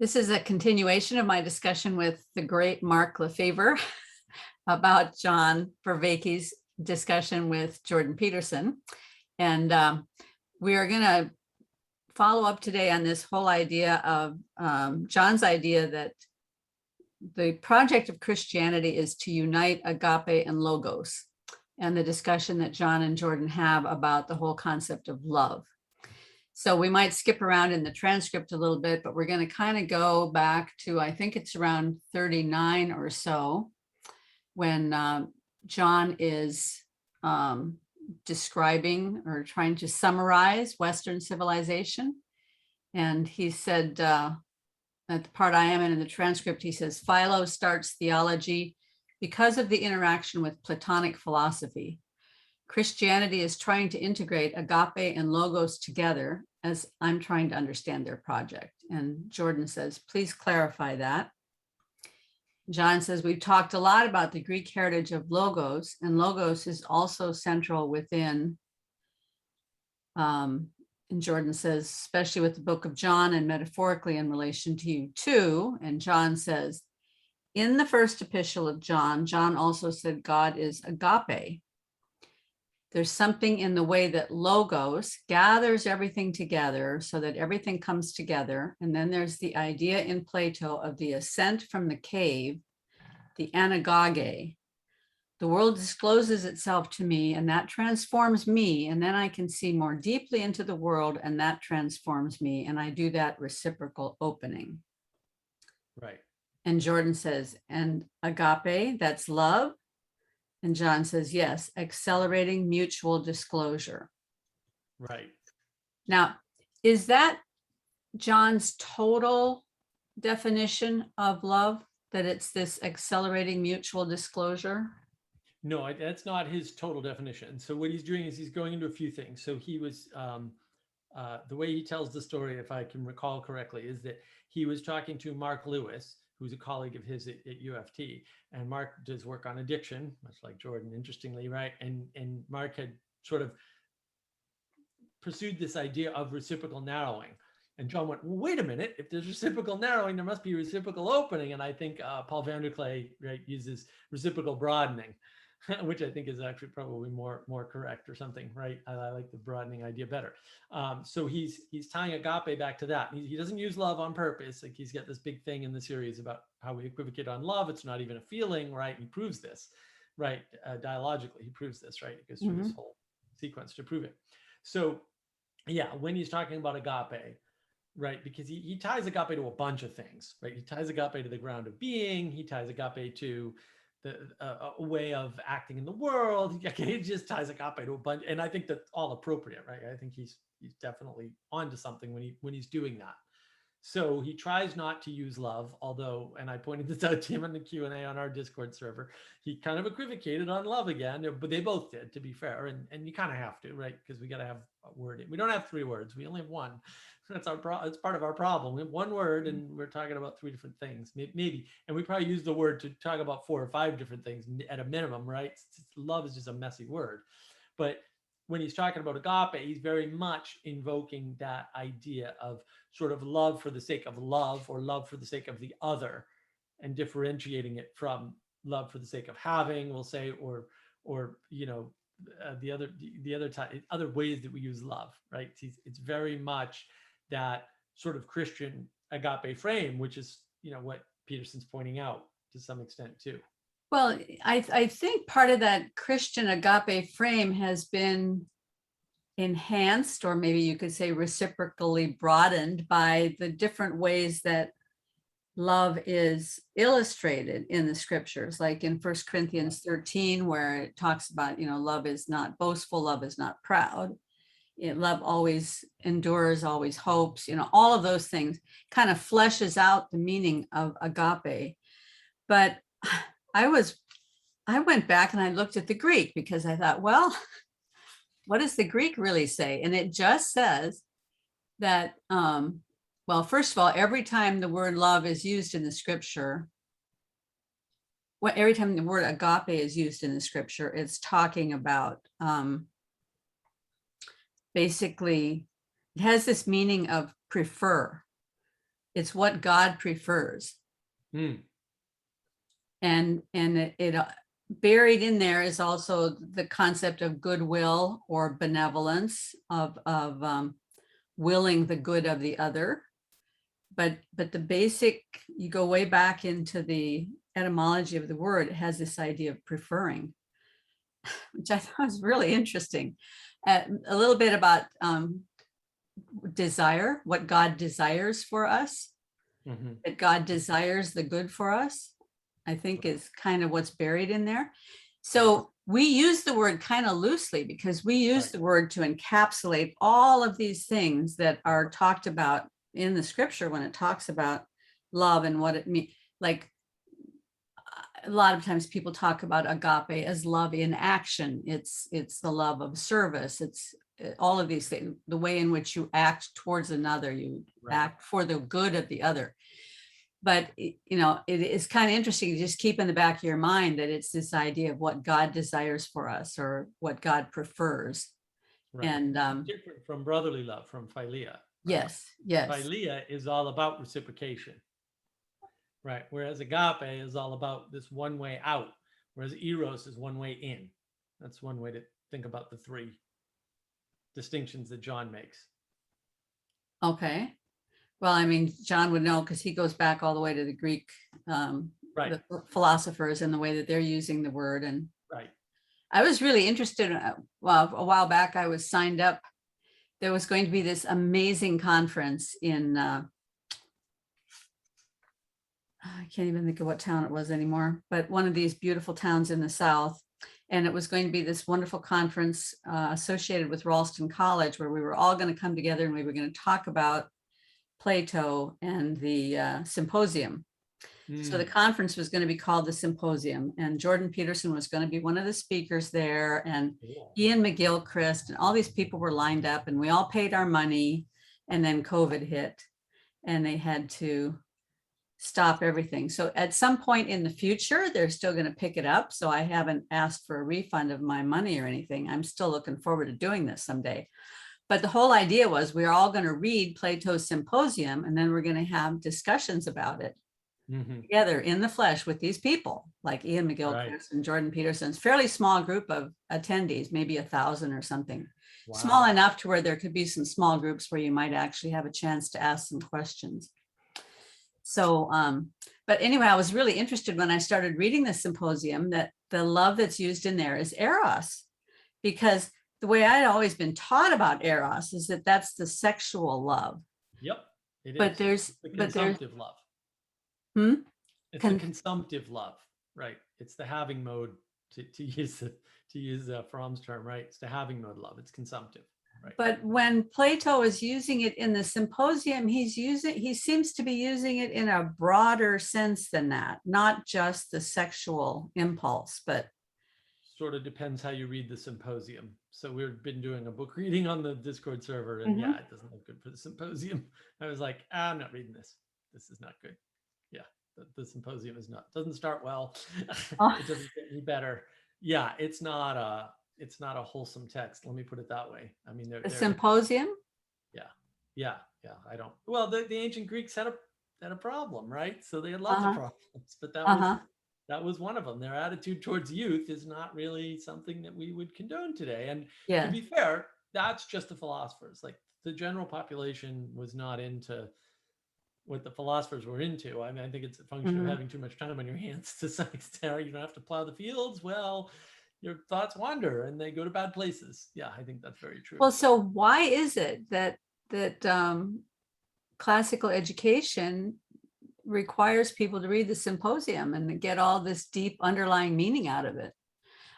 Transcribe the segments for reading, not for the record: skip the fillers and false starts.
This is a continuation of my discussion with the great Mark Lefebvre about John Vervaeke's discussion with Jordan Peterson. And we are going to follow up today on this whole idea of John's idea that the project of Christianity is to unite agape and logos, and the discussion that John and Jordan have about the whole concept of love. So we might skip around in the transcript a little bit, but we're going to kind of go back to, I think it's around 39 or so, when John is describing or trying to summarize Western civilization. And he said, at the part I am in the transcript, he says, Philo starts theology because of the interaction with Platonic philosophy. Christianity is trying to integrate agape and logos together as I'm trying to understand their project. And Jordan says, please clarify that. John says, we've talked a lot about the Greek heritage of logos, and logos is also central within, and Jordan says, especially with the book of John and metaphorically in relation to you too. And John says, in the first epistle of John, John also said God is agape. There's something in the way that logos gathers everything together so that everything comes together. And then there's the idea in Plato of the ascent from the cave, the anagoge. The world discloses itself to me, and that transforms me. And then I can see more deeply into the world, and that transforms me. And I do that reciprocal opening. Right. And Jordan says, and agape, that's love. And John says, yes, accelerating mutual disclosure. Right. Now, is that John's total definition of love, that it's this accelerating mutual disclosure? No, that's not his total definition. So what he's doing is he's going into a few things. So he was, the way he tells the story, if I can recall correctly, is that he was talking to Mark Lewis, who's a colleague of his at UFT, and Mark does work on addiction, much like Jordan, interestingly, right? And Mark had sort of pursued this idea of reciprocal narrowing. And John went, well, wait a minute, if there's reciprocal narrowing, there must be reciprocal opening. And I think Paul Vanderklay, right, uses reciprocal broadening, which I think is actually probably more correct or something, right? I like the broadening idea better. So he's tying agape back to that. He doesn't use love on purpose. Like, he's got this big thing in the series about how we equivocate on love. It's not even a feeling, right? He proves this, right? Dialogically, he proves this, right? It goes through this whole sequence to prove it. So yeah, when he's talking about agape, right? Because he ties agape to a bunch of things, right? He ties agape to the ground of being. He ties agape to a way of acting in the world. He just ties agape to a bunch, and I think that's all appropriate, right? I think he's definitely onto something when he's doing that. So he tries not to use love, although, and I pointed this out to him in the Q&A on our Discord server, he kind of equivocated on love again, but they both did, to be fair, and you kind of have to, right? Because we got to have a word. We don't have 3 words. We only have 1. That's it's part of our problem. We have 1 word, and we're talking about 3 different things, maybe. And we probably use the word to talk about 4 or 5 different things at a minimum, right? Love is just a messy word. But when he's talking about agape, he's very much invoking that idea of sort of love for the sake of love, or love for the sake of the other, and differentiating it from love for the sake of having, we'll say, or you know, the other ways that we use love, right? It's very much that sort of Christian agape frame, which is, you know, what Peterson's pointing out to some extent too. Well, I think part of that Christian agape frame has been enhanced, or maybe you could say reciprocally broadened, by the different ways that love is illustrated in the scriptures, like in 1 Corinthians 13, where it talks about, you know, love is not boastful, love is not proud. Love always endures, always hopes, you know, all of those things kind of fleshes out the meaning of agape. But I went back and I looked at the Greek, because I thought, well, what does the Greek really say? And it just says that, well, first of all, every time the word love is used in the scripture, every time the word agape is used in the scripture, it's talking about basically, it has this meaning of prefer. It's what God prefers. Mm. And it buried in there is also the concept of goodwill or benevolence, of willing the good of the other. But the basic, you go way back into the etymology of the word, it has this idea of preferring, which I thought was really interesting. A little bit about desire, what God desires for us, Mm-hmm. that God desires the good for us, I think is kind of what's buried in there. So we use the word kind of loosely because we use the word to encapsulate all of these things that are talked about in the scripture when it talks about love and what it means. Like a lot of times people talk about agape as love in action. It's the love of service. It's all of these things, the way in which you act towards another, you act for the good of the other. But, it is kind of interesting to just keep in the back of your mind that it's this idea of what God desires for us or what God prefers. Right. And different from brotherly love, from philia. Right? Yes. Philia is all about reciprocation. Right. Whereas agape is all about this one way out, whereas eros is one way in. That's one way to think about the three distinctions that John makes. Okay. Well, I mean, John would know because he goes back all the way to the Greek the philosophers and the way that they're using the word. And I was really interested. Well, a while back, I was signed up. There was going to be this amazing conference in, I can't even think of what town it was anymore, but one of these beautiful towns in the South. And it was going to be this wonderful conference associated with Ralston College, where we were all going to come together and we were going to talk about Plato and the symposium. So the conference was going to be called the Symposium, and Jordan Peterson was going to be one of the speakers there, and Ian McGilchrist, and all these people were lined up, and we all paid our money, and then COVID hit, and they had to stop everything. So at some point in the future, they're still going to pick it up. So I haven't asked for a refund of my money or anything. I'm still looking forward to doing this someday. But the whole idea was we were all going to read Plato's Symposium, and then we're going to have discussions about it together in the flesh with these people like Ian McGilchrist and Jordan Peterson's fairly small group of attendees, maybe 1,000 or something. Small enough to where there could be some small groups where you might actually have a chance to ask some questions. So, but anyway, I was really interested when I started reading the Symposium that the love that's used in there is eros, because the way I'd always been taught about eros is that that's the sexual love. Yep, it is. But there's the consumptive love. It's the consumptive love, right? It's the having mode, to use Fromm's term, right? It's the having mode love. It's consumptive, right? But when Plato is using it in the Symposium, he seems to be using it in a broader sense than that, not just the sexual impulse, but sort of depends how you read the Symposium. So we've been doing a book reading on the Discord server, and yeah, it doesn't look good for the Symposium. I was like, I'm not reading this. This is not good. Yeah, the Symposium doesn't start well. It doesn't get any better. Yeah, it's not a wholesome text. Let me put it that way. I mean, the Symposium. Yeah. I don't. Well, the ancient Greeks had a problem, right? So they had lots of problems, but that was one of them. Their attitude towards youth is not really something that we would condone today. And to be fair, that's just the philosophers. Like the general population was not into what the philosophers were into. I mean, I think it's a function of having too much time on your hands to some extent. You don't have to plow the fields. Well, your thoughts wander and they go to bad places. Yeah, I think that's very true. Well, so why is it that classical education requires people to read the Symposium and get all this deep underlying meaning out of it?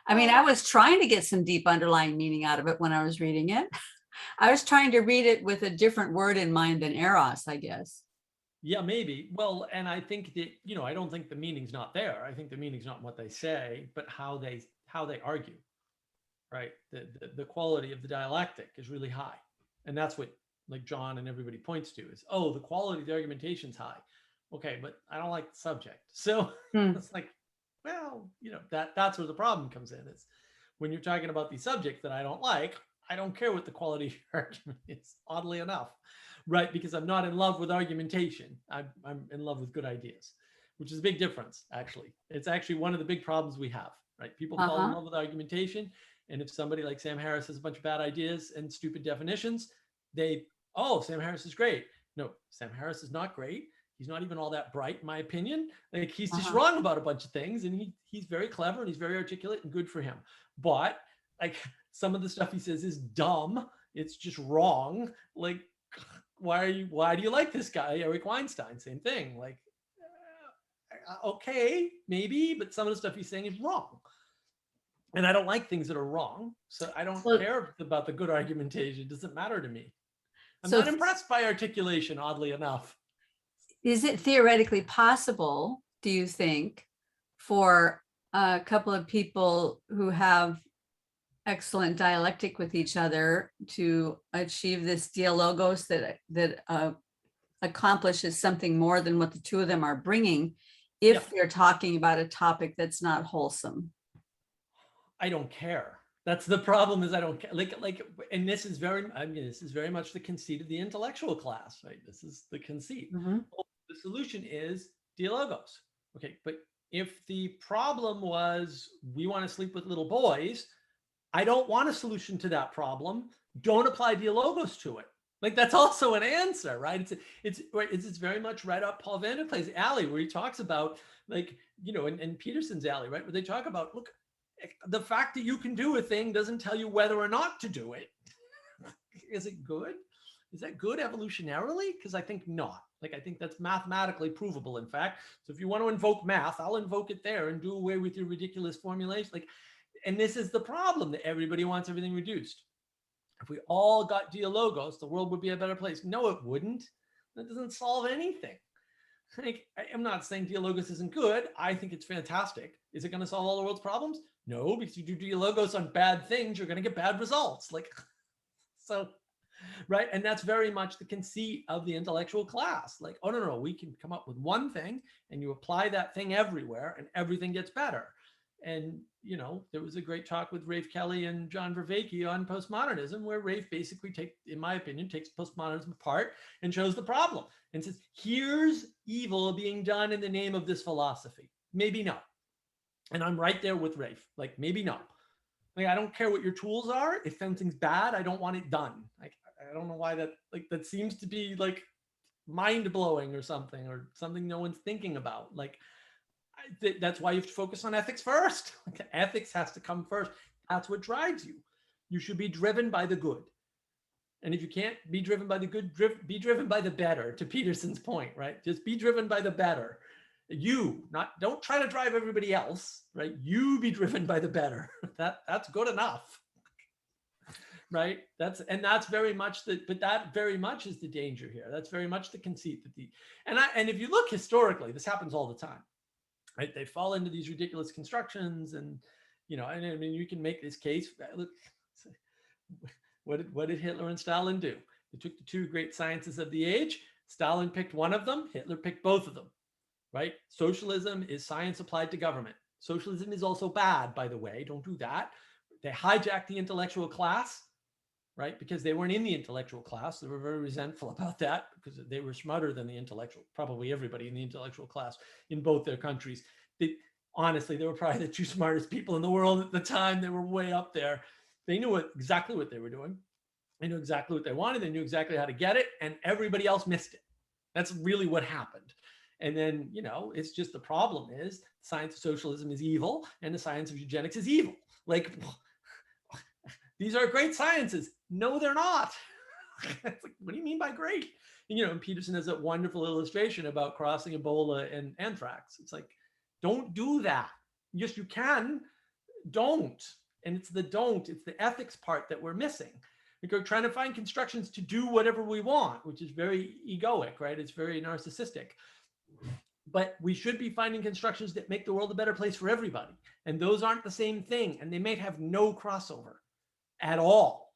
I mean, I was trying to get some deep underlying meaning out of it when I was reading it. I was trying to read it with a different word in mind than eros, I guess. Yeah, maybe. Well, and I think that, I don't think the meaning's not there. I think the meaning's not what they say, but how they argue, right? The quality of the dialectic is really high. And that's what like John and everybody points to is, oh, the quality of the argumentation's high. Okay, but I don't like the subject. So it's like, well, that's where the problem comes in. Is when you're talking about these subjects that I don't like, I don't care what the quality of your argument is, oddly enough. right? Because I'm not in love with argumentation. I'm in love with good ideas, which is a big difference, actually. It's actually one of the big problems we have, right? People fall in love with argumentation. And if somebody like Sam Harris has a bunch of bad ideas and stupid definitions, oh, Sam Harris is great. No, Sam Harris is not great. He's not even all that bright, in my opinion. Like, he's just wrong about a bunch of things, and he's very clever and he's very articulate and good for him. But like, some of the stuff he says is dumb. It's just wrong. Like, why do you like this guy? Eric Weinstein, same thing. Like, okay, maybe, but some of the stuff he's saying is wrong. And I don't like things that are wrong. So I don't care about the good argumentation. It doesn't matter to me. I'm not impressed by articulation, oddly enough. Is it theoretically possible, do you think, for a couple of people who have excellent dialectic with each other to achieve this dialogos that accomplishes something more than what the two of them are bringing, if they're talking about a topic that's not wholesome? I don't care. That's the problem, is I don't care. And this is very much the conceit of the intellectual class, right? This is the conceit. The solution is Dialogos. Okay, but if the problem was we want to sleep with little boys, I don't want a solution to that problem. Don't apply Dialogos to it. Like, that's also an answer, right? It's very much right up Paul van der Play's alley, where he talks about, like, you know, and Peterson's alley, right? Where they talk about, look, the fact that you can do a thing doesn't tell you whether or not to do it. Is it good? Is that good evolutionarily? Because I think not. Like, I think that's mathematically provable, in fact. So if you want to invoke math, I'll invoke it there and do away with your ridiculous formulation. Like, and this is the problem, that everybody wants everything reduced. If we all got Dialogos, the world would be a better place. No, it wouldn't. That doesn't solve anything. Like, I'm not saying Dialogos isn't good. I think it's fantastic. Is it going to solve all the world's problems? No, because you do Dialogos on bad things, you're going to get bad results. Like, so, right? And that's very much the conceit of the intellectual class. Like, oh, no, we can come up with one thing and you apply that thing everywhere and everything gets better. And, you know, there was a great talk with Rafe Kelly and John Vervaeke on postmodernism, where Rafe basically in my opinion, takes postmodernism apart and shows the problem and says, here's evil being done in the name of this philosophy. Maybe no. And I'm right there with Rafe. Like, maybe no. Like, I don't care what your tools are. If something's bad, I don't want it done. Like, I don't know why that seems to be like mind-blowing or something no one's thinking about. Like, that's why you have to focus on ethics first. Ethics has to come first. That's what drives you. You should be driven by the good. And if you can't be driven by the good, be driven by the better, to Peterson's point, right? Just be driven by the better. Don't try to drive everybody else, right? You be driven by the better. That's good enough. Right? That's very much that very much is the danger here. That's very much the conceit and if you look historically, this happens all the time. Right? They fall into these ridiculous constructions, and, you know, and I mean, you can make this case. Look, what did Hitler and Stalin do? They took the two great sciences of the age. Stalin picked one of them. Hitler picked both of them. Right? Socialism is science applied to government. Socialism is also bad, by the way. Don't do that. They hijacked the intellectual class, right? Because they weren't in the intellectual class. They were very resentful about that, because they were smarter than the intellectual, probably everybody in the intellectual class in both their countries. Honestly, they were probably the two smartest people in the world at the time. They were way up there. They knew exactly what they were doing. They knew exactly what they wanted. They knew exactly how to get it, and everybody else missed it. That's really what happened. And then, you know, it's just, the problem is science of socialism is evil and the science of eugenics is evil. Like, these are great sciences. No, they're not. It's like, what do you mean by great? And, you know, and Peterson has that wonderful illustration about crossing Ebola and anthrax. It's like, don't do that. Yes, you can. Don't. And it's the ethics part that we're missing. We're trying to find constructions to do whatever we want, which is very egoic, right? It's very narcissistic. But we should be finding constructions that make the world a better place for everybody. And those aren't the same thing. And they may have no crossover at all.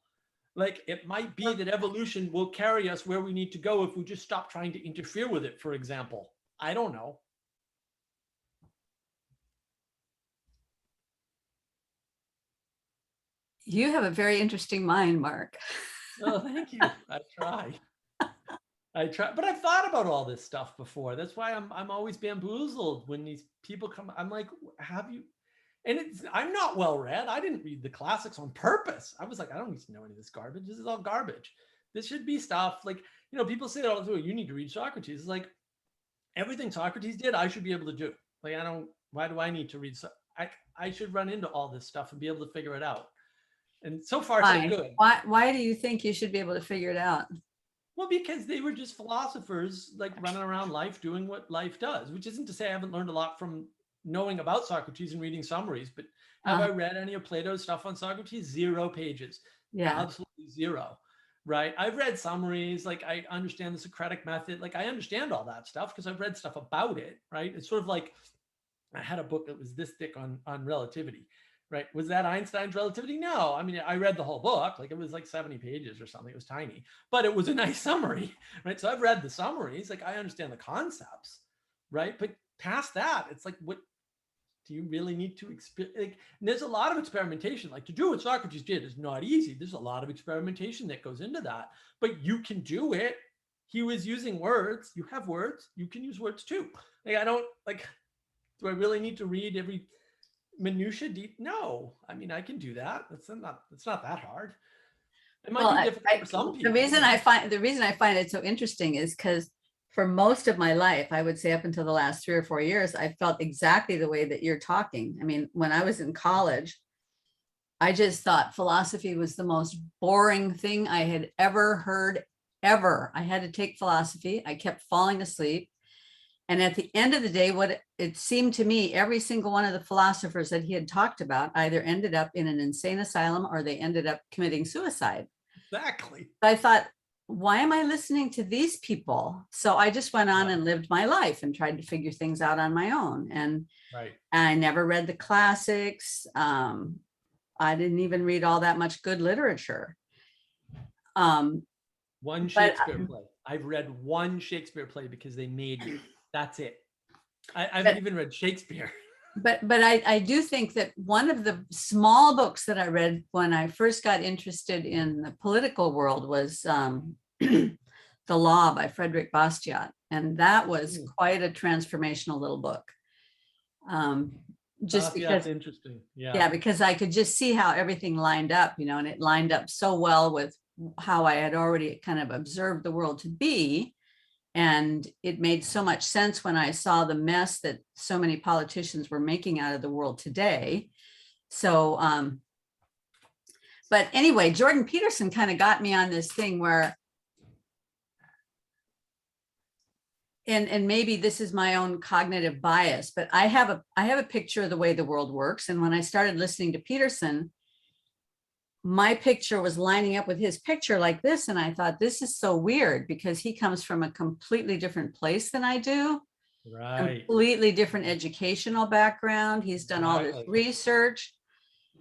Like, it might be that evolution will carry us where we need to go if we just stop trying to interfere with it, for example. I don't know. You have a very interesting mind, Mark. Oh, thank you. I try. I try, but I've thought about all this stuff before. That's why I'm always bamboozled when these people come. I'm like, have you? And I'm not well read. I didn't read the classics on purpose. I was like, I don't need to know any of this garbage. This is all garbage. This should be stuff like, people say that all the time. You need to read Socrates. It's like everything Socrates did, I should be able to do. Like, why do I need to read? I should run into all this stuff and be able to figure it out. And so far, so good. Why do you think you should be able to figure it out? Well, because they were just philosophers, like running around life, doing what life does, which isn't to say I haven't learned a lot from knowing about Socrates and reading summaries, but have I read any of Plato's stuff on Socrates? 0 pages. Yeah. Absolutely 0. Right. I've read summaries, like I understand the Socratic method. Like I understand all that stuff because I've read stuff about it. Right. It's sort of like I had a book that was this thick on relativity. Right. Was that Einstein's relativity? No. I mean, I read the whole book, like it was like 70 pages or something. It was tiny, but it was a nice summary. Right. So I've read the summaries, like I understand the concepts. Right. But past that, it's like, what do you really need to like, there's a lot of experimentation. Like to do what Socrates did is not easy. There's a lot of experimentation that goes into that, but you can do it. He was using words. You have words. You can use words too. Like, I don't like, do I really need to read every minutia deep? No. I mean, I can do that. It's not that hard. It might be difficult for some people. The reason I find it so interesting is because for most of my life, I would say up until the last 3 or 4 years, I felt exactly the way that you're talking. I mean, when I was in college, I just thought philosophy was the most boring thing I had ever heard, ever. I had to take philosophy. I kept falling asleep. And at the end of the day, what it seemed to me, every single one of the philosophers that he had talked about either ended up in an insane asylum or they ended up committing suicide. Exactly. I thought, why am I listening to these people? So I just went on and lived my life and tried to figure things out on my own. And I never read the classics. I didn't even read all that much good literature. One Shakespeare play. I've read one Shakespeare play because they made me. That's it. I haven't even read Shakespeare. But I do think that one of the small books that I read when I first got interested in the political world was The Law by Frederick Bastiat. And that was quite a transformational little book. Just because interesting. Yeah, because I could just see how everything lined up, and it lined up so well with how I had already kind of observed the world to be. And it made so much sense when I saw the mess that so many politicians were making out of the world today. So, but anyway, Jordan Peterson kind of got me on this thing where, and maybe this is my own cognitive bias, but I have a picture of the way the world works. And when I started listening to Peterson, my picture was lining up with his picture like this. And I thought, this is so weird because he comes from a completely different place than I do. Right. Completely different educational background. He's done all this research.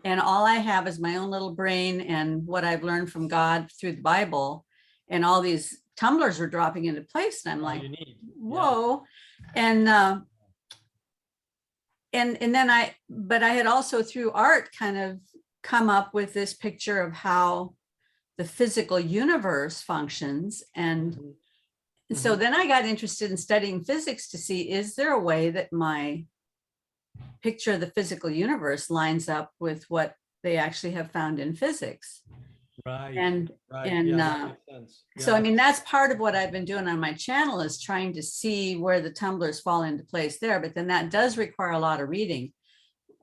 And all I have is my own little brain and what I've learned from God through the Bible. And all these tumblers are dropping into place. And I'm like, whoa. And then I had also through art kind of come up with this picture of how the physical universe functions. And so then I got interested in studying physics to see, is there a way that my picture of the physical universe lines up with what they actually have found in physics? Right. So, I mean, that's part of what I've been doing on my channel is trying to see where the tumblers fall into place there. But then that does require a lot of reading.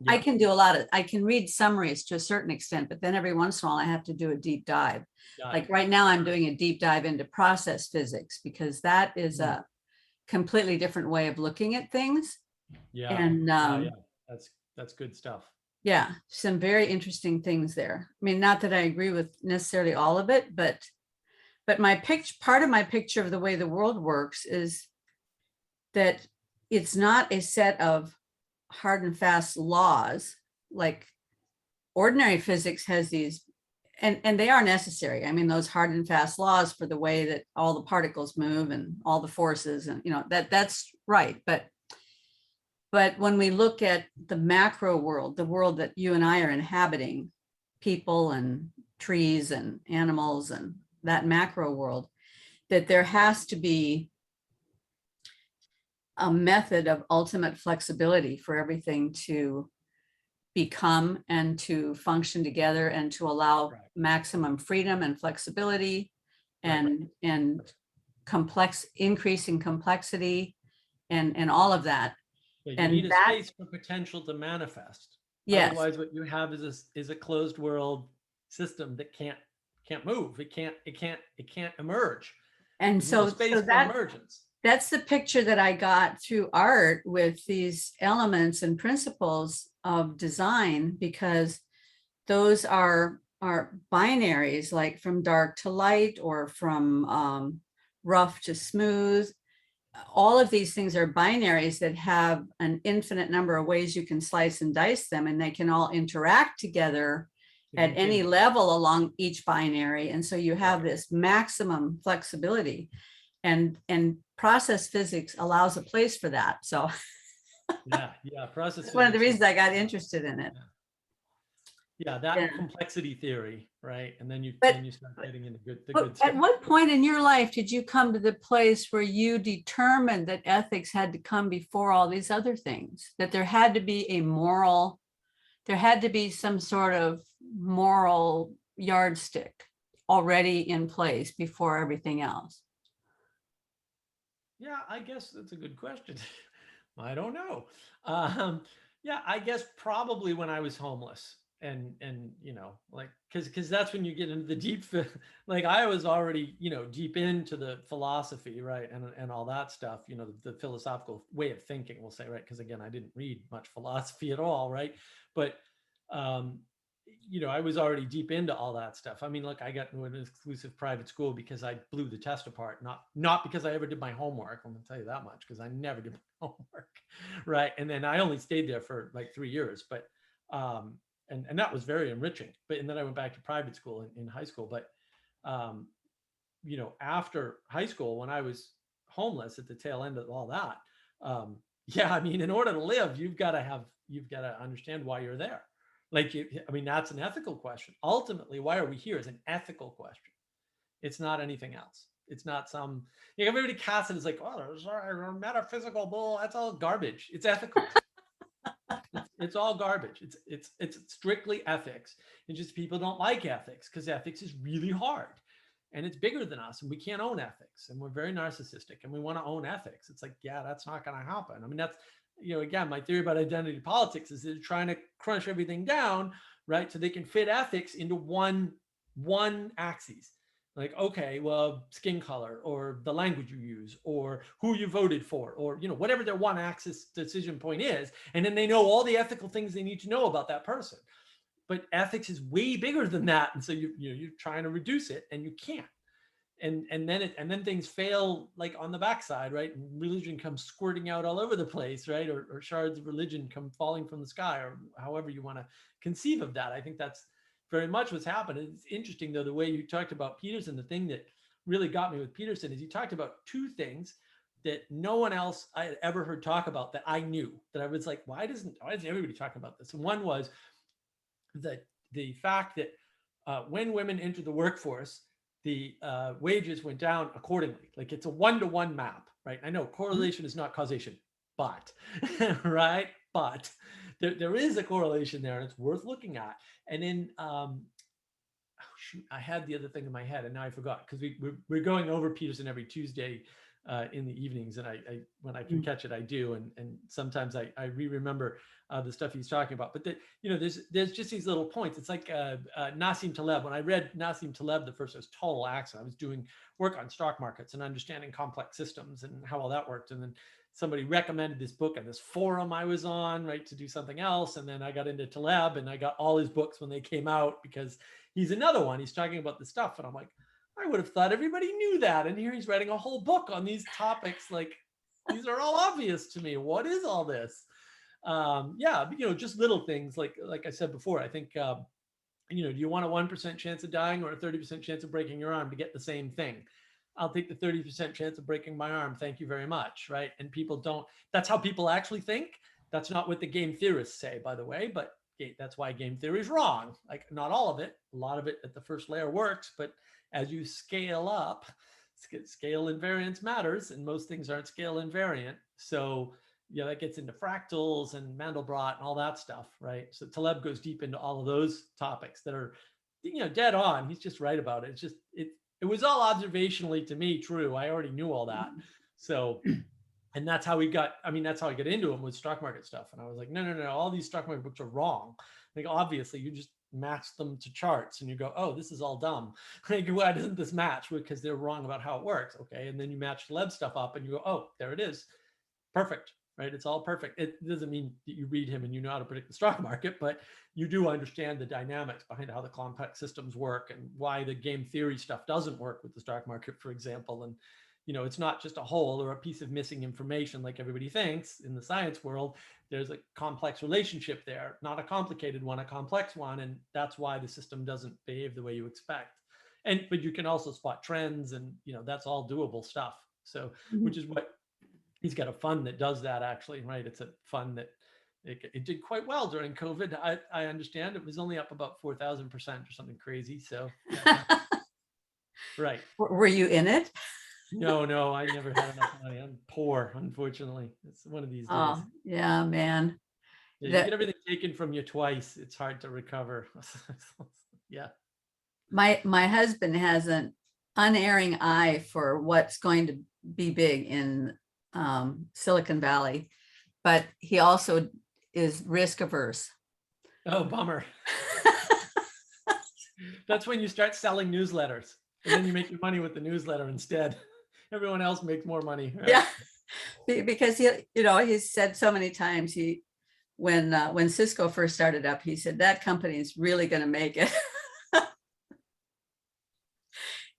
I can read summaries to a certain extent, but then every once in a while I have to do a deep dive. Like right now I'm doing a deep dive into process physics because that is a completely different way of looking at things. And that's good stuff. Yeah, some very interesting things there. I mean, not that I agree with necessarily all of it, but part of my picture of the way the world works is that it's not a set of hard and fast laws. Like ordinary physics has these, and they are necessary. I mean, those hard and fast laws for the way that all the particles move and all the forces, and that's right. But when we look at the macro world, the world that you and I are inhabiting, people and trees and animals and that macro world, that there has to be a method of ultimate flexibility for everything to become and to function together and to allow Right. maximum freedom and flexibility and increasing complexity and all of that. Yeah, you And need a that, space for potential to manifest. yes. Otherwise, what you have is a closed world system that can't move. It can't emerge. And There's no so space for that emergence. that's the picture that I got through art with these elements and principles of design, because those are binaries, like from dark to light or from rough to smooth. All of these things are binaries that have an infinite number of ways you can slice and dice them, and they can all interact together at any level along each binary. And so you have this maximum flexibility, and process physics allows a place for that. So yeah, process. that's one of the reasons I got interested in it. Yeah, that complexity theory, right? And then you start getting into the good stuff. At what point in your life did you come to the place where you determined that ethics had to come before all these other things, that there had to be there had to be some sort of moral yardstick already in place before everything else? Yeah, I guess that's a good question. I don't know. Yeah, I guess probably when I was homeless, and like, because that's when you get into the deep like I was already deep into the philosophy, right, and all that stuff, the philosophical way of thinking, we'll say, right, because again, I didn't read much philosophy at all, right, but I was already deep into all that stuff. I mean, look, I got into an exclusive private school because I blew the test apart, not because I ever did my homework. I'm gonna tell you that much, because I never did my homework, right? And then I only stayed there for like 3 years, but and that was very enriching. And then I went back to private school in high school. But after high school, when I was homeless at the tail end of all that, yeah, I mean, in order to live, you've got to understand why you're there. Like, I mean, that's an ethical question. Ultimately, why are we here is an ethical question. It's not anything else. It's not some, everybody casts it as like, oh, there's a metaphysical bull. That's all garbage. It's ethical. It's all garbage. It's strictly ethics. And just people don't like ethics because ethics is really hard. And it's bigger than us, and we can't own ethics. And we're very narcissistic, and we want to own ethics. It's like, yeah, that's not going to happen. I mean, that's, again, my theory about identity politics is they're trying to crunch everything down, right? So they can fit ethics into one axis. Like, okay, well, skin color, or the language you use, or who you voted for, or, whatever their one axis decision point is. And then they know all the ethical things they need to know about that person. But ethics is way bigger than that. And so you're trying to reduce it, and you can't. And then things fail, like on the backside, right? And religion comes squirting out all over the place, right? Or shards of religion come falling from the sky, or however you want to conceive of that. I think that's very much what's happened. It's interesting, though, the way you talked about Peterson. The thing that really got me with Peterson is he talked about two things that no one else I had ever heard talk about, that I knew, that I was like, why isn't everybody talking about this? And one was the fact that when women enter the workforce, the wages went down accordingly. Like, it's a 1-to-1 map, right? I know correlation is not causation, but right, but there is a correlation there, and it's worth looking at. And then I had the other thing in my head, and now I forgot, because we're going over Peterson every Tuesday in the evenings, and I when I can catch it, I do, and sometimes I remember the stuff he's talking about. But there's just these little points. It's like Nassim Taleb. When I read Nassim Taleb, the first, it was total accident. I was doing work on stock markets and understanding complex systems and how all that worked, and then somebody recommended this book on this forum I was on, right, to do something else. And then I got into Taleb, and I got all his books when they came out, because he's another one. He's talking about this stuff, and I'm like, I would have thought everybody knew that. And here he's writing a whole book on these topics. Like, these are all obvious to me. What is all this? Yeah, just little things. Like I said before, I think, do you want a 1% chance of dying or a 30% chance of breaking your arm to get the same thing? I'll take the 30% chance of breaking my arm. Thank you very much. Right. And people don't, that's how people actually think. That's not what the game theorists say, by the way, but that's why game theory is wrong. Like, not all of it. A lot of it at the first layer works, but as you scale up, scale invariance matters, and most things aren't scale invariant. So, that gets into fractals and Mandelbrot and all that stuff, right? So Taleb goes deep into all of those topics that are, dead on. He's just right about it. It's just, it was all observationally, to me, true. I already knew all that. So, and that's how that's how I got into him, with stock market stuff. And I was like, no, all these stock market books are wrong. Like, obviously you just match them to charts and you go, oh, this is all dumb. Like, why doesn't this match? Because they're wrong about how it works. Okay. And then you match Taleb stuff up and you go, oh, there it is. Perfect. Right. It's all perfect. It doesn't mean that you read him and you know how to predict the stock market, but you do understand the dynamics behind how the complex systems work and why the game theory stuff doesn't work with the stock market, for example. And, it's not just a hole or a piece of missing information like everybody thinks in the science world. There's a complex relationship there, not a complicated one, a complex one. And that's why the system doesn't behave the way you expect. But you can also spot trends, and, that's all doable stuff. So, which is what he's got a fund that does that, actually, right? It's a fund that it did quite well during COVID. I understand it was only up about 4,000% or something crazy. So, yeah. Right. Were you in it? No, I never had enough money. I'm poor, unfortunately. It's one of these days. Oh, yeah, man. Yeah, you get everything taken from you twice. It's hard to recover. Yeah. My husband has an unerring eye for what's going to be big in Silicon Valley, but he also is risk averse. Oh, bummer. That's when you start selling newsletters, and then you make your money with the newsletter instead. Everyone else makes more money. Right? Yeah, because he's said so many times, when Cisco first started up, he said that company is really going to make it.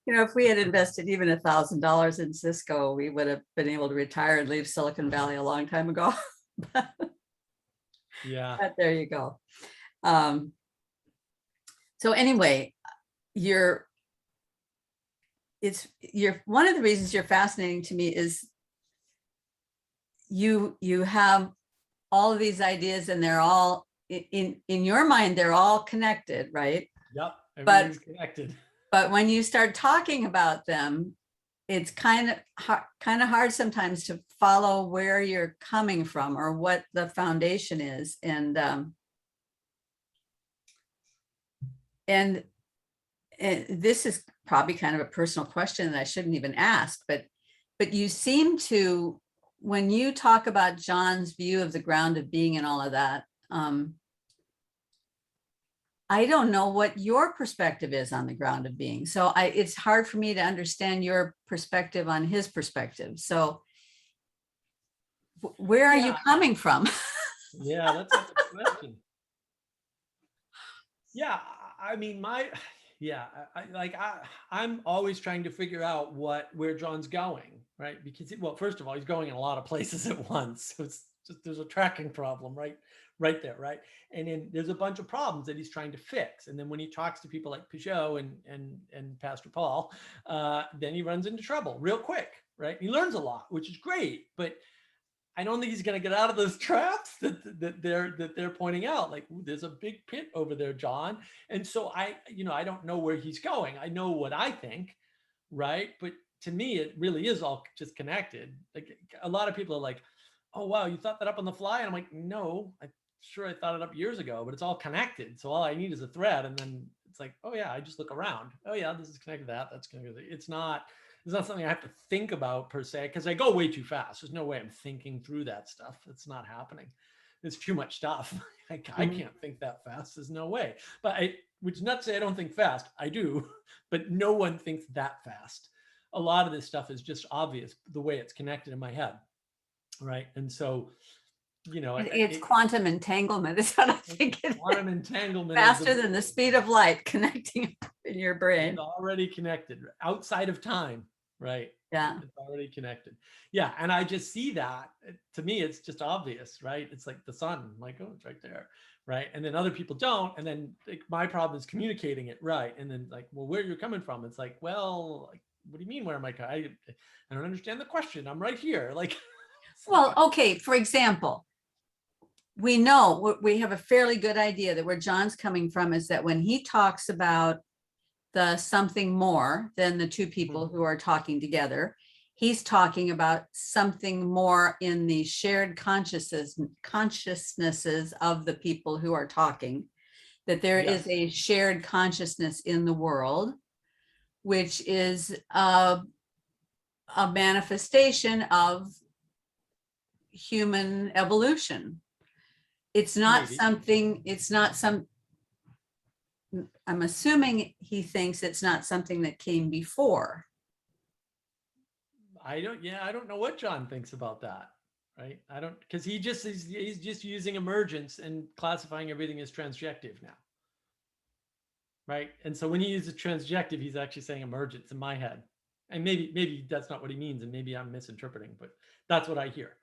If we had invested even $1,000 in Cisco, we would have been able to retire and leave Silicon Valley a long time ago. Yeah. But there you go. So anyway, one of the reasons you're fascinating to me is you have all of these ideas, and they're all in your mind, they're all connected, right? Yep. Everything's connected. But when you start talking about them, it's kind of hard sometimes to follow where you're coming from or what the foundation is. And this is probably kind of a personal question that I shouldn't even ask, but you seem to, when you talk about John's view of the ground of being and all of that, I don't know what your perspective is on the ground of being. So it's hard for me to understand your perspective on his perspective. So where are you coming from? Yeah, that's a good question. Yeah, I mean, I'm always trying to figure out where John's going, right? Because, first of all, he's going in a lot of places at once. So it's just, there's a tracking problem, right there, right? And then there's a bunch of problems that he's trying to fix. And then when he talks to people like Peugeot and Pastor Paul, then he runs into trouble real quick, right? He learns a lot, which is great, but I don't think he's going to get out of those traps that they're pointing out. Like, ooh, there's a big pit over there, John. And so I don't know where he's going. I know what I think, right? But to me, it really is all just connected. Like, a lot of people are like, oh, wow, you thought that up on the fly? And I'm like, no, I thought it up years ago, but it's all connected. So all I need is a thread. And then it's like, oh yeah, I just look around. Oh yeah, this is connected to that. That's connected to that. It's not something I have to think about per se, because I go way too fast. There's no way I'm thinking through that stuff. It's not happening. It's too much stuff. I can't think that fast. There's no way. But which is not to say I don't think fast. I do, but no one thinks that fast. A lot of this stuff is just obvious the way it's connected in my head, right? And so, it's quantum entanglement is what I think. Quantum entanglement, faster than the speed of light, connecting in your brain. It's already connected outside of time, right? Yeah, it's already connected. Yeah, and I just see that. To me, it's just obvious, right? It's like the sun. I'm like, oh, it's right there, right? And then other people don't, and then my problem is communicating it, right? And then like, well, where you're coming from? It's like, well, like, what do you mean? Where am I? I don't understand the question. I'm right here, like. Well, okay. For example, we know, we have a fairly good idea that where John's coming from is that when he talks about the something more than the two people who are talking together. He's talking about something more in the shared consciousnesses of the people who are talking, that there is a shared consciousness in the world, which is a manifestation of human evolution. It's not something, I'm assuming he thinks it's not something that came before. I don't know what John thinks about that, right? I don't, because he's just using emergence and classifying everything as transjective now, right? And so when he uses transjective, he's actually saying emergence in my head. And maybe that's not what he means, and maybe I'm misinterpreting, but that's what I hear,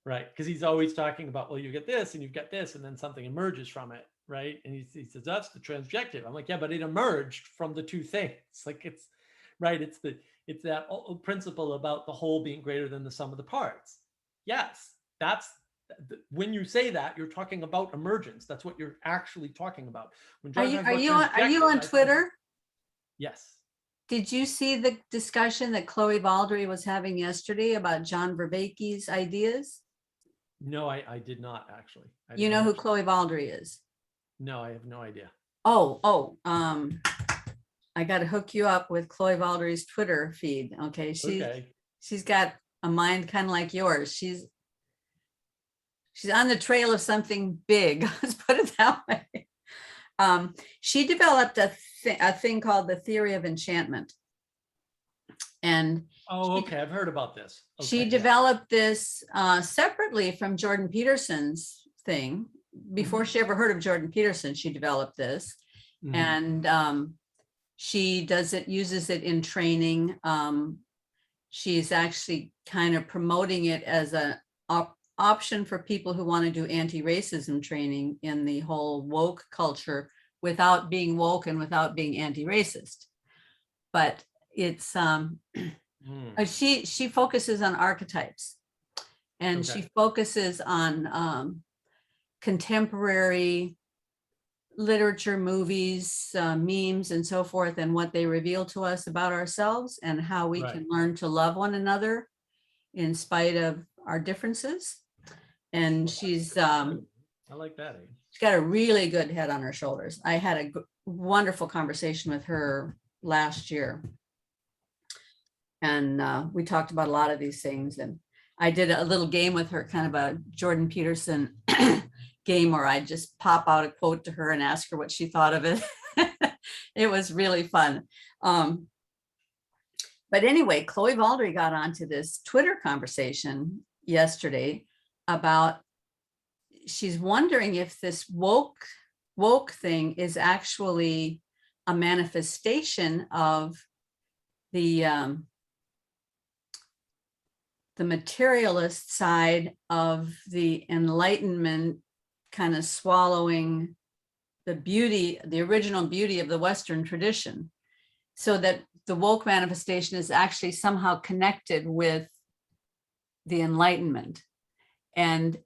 right? Because he's always talking about, well, you get this and you've got this, and then something emerges from it, right? And he says that's the transjective. I'm like, yeah, but it emerged from the two things. Like it's right. It's that principle about the whole being greater than the sum of the parts. Yes, that's when you say that, you're talking about emergence. That's what you're actually talking about. When Are you on Twitter? Yes. Did you see the discussion that Chloe Baldry was having yesterday about John Vervaeke's ideas? No, I did not actually. You know who Chloe Baldry is? No, I have no idea. I got to hook you up with Chloe Baldry's Twitter feed. Okay. She's got a mind kind of like yours. She's on the trail of something big. Let's put it that way. She developed a thing called the Theory of Enchantment. And I've heard about this. Okay, she developed this separately from Jordan Peterson's thing. Before she ever heard of Jordan Peterson, she developed this. And she uses it in training. She's actually kind of promoting it as an option for people who want to do anti-racism training in the whole woke culture without being woke and without being anti-racist. But it's she focuses on archetypes, and she focuses on contemporary literature, movies, memes, and so forth, and what they reveal to us about ourselves and how we can learn to love one another in spite of our differences. And she's I like that. She's got a really good head on her shoulders. I had a wonderful conversation with her last year, and we talked about a lot of these things. And I did a little game with her, kind of a Jordan Peterson game, where I just pop out a quote to her and ask her what she thought of it. It was really fun. But anyway, Chloe Baldry got onto this Twitter conversation yesterday about, she's wondering if this woke thing is actually a manifestation of the materialist side of the Enlightenment, kind of swallowing the original beauty of the Western tradition, so that the woke manifestation is actually somehow connected with the Enlightenment. And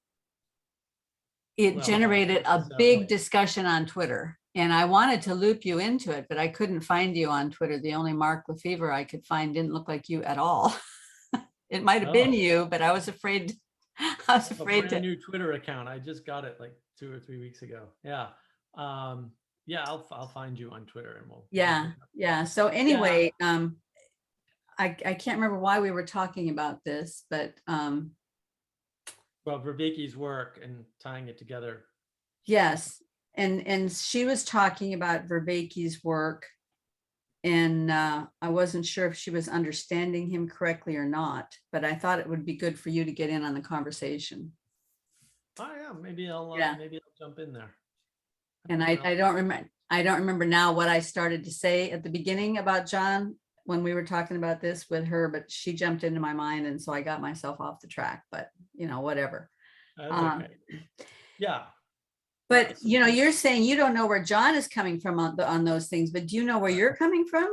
it generated a big discussion on Twitter. And I wanted to loop you into it, but I couldn't find you on Twitter. The only Mark Lefebvre I could find didn't look like you at all. It might have been you, but I was afraid. A brand new Twitter account. I just got it like 2 or 3 weeks ago. Yeah. I'll find you on Twitter and we'll. Yeah. So anyway, I can't remember why we were talking about this, but well, Vervaeke's work and tying it together. Yes. And she was talking about Vervaeke's work, and I wasn't sure if she was understanding him correctly or not, but I thought it would be good for you to get in on the conversation. Oh yeah, maybe I'll jump in there. And I don't remember now what I started to say at the beginning about John when we were talking about this with her, but she jumped into my mind, and so I got myself off the track, but whatever. That's okay. Yeah. But you're saying you don't know where John is coming from on those things, but do you know where you're coming from?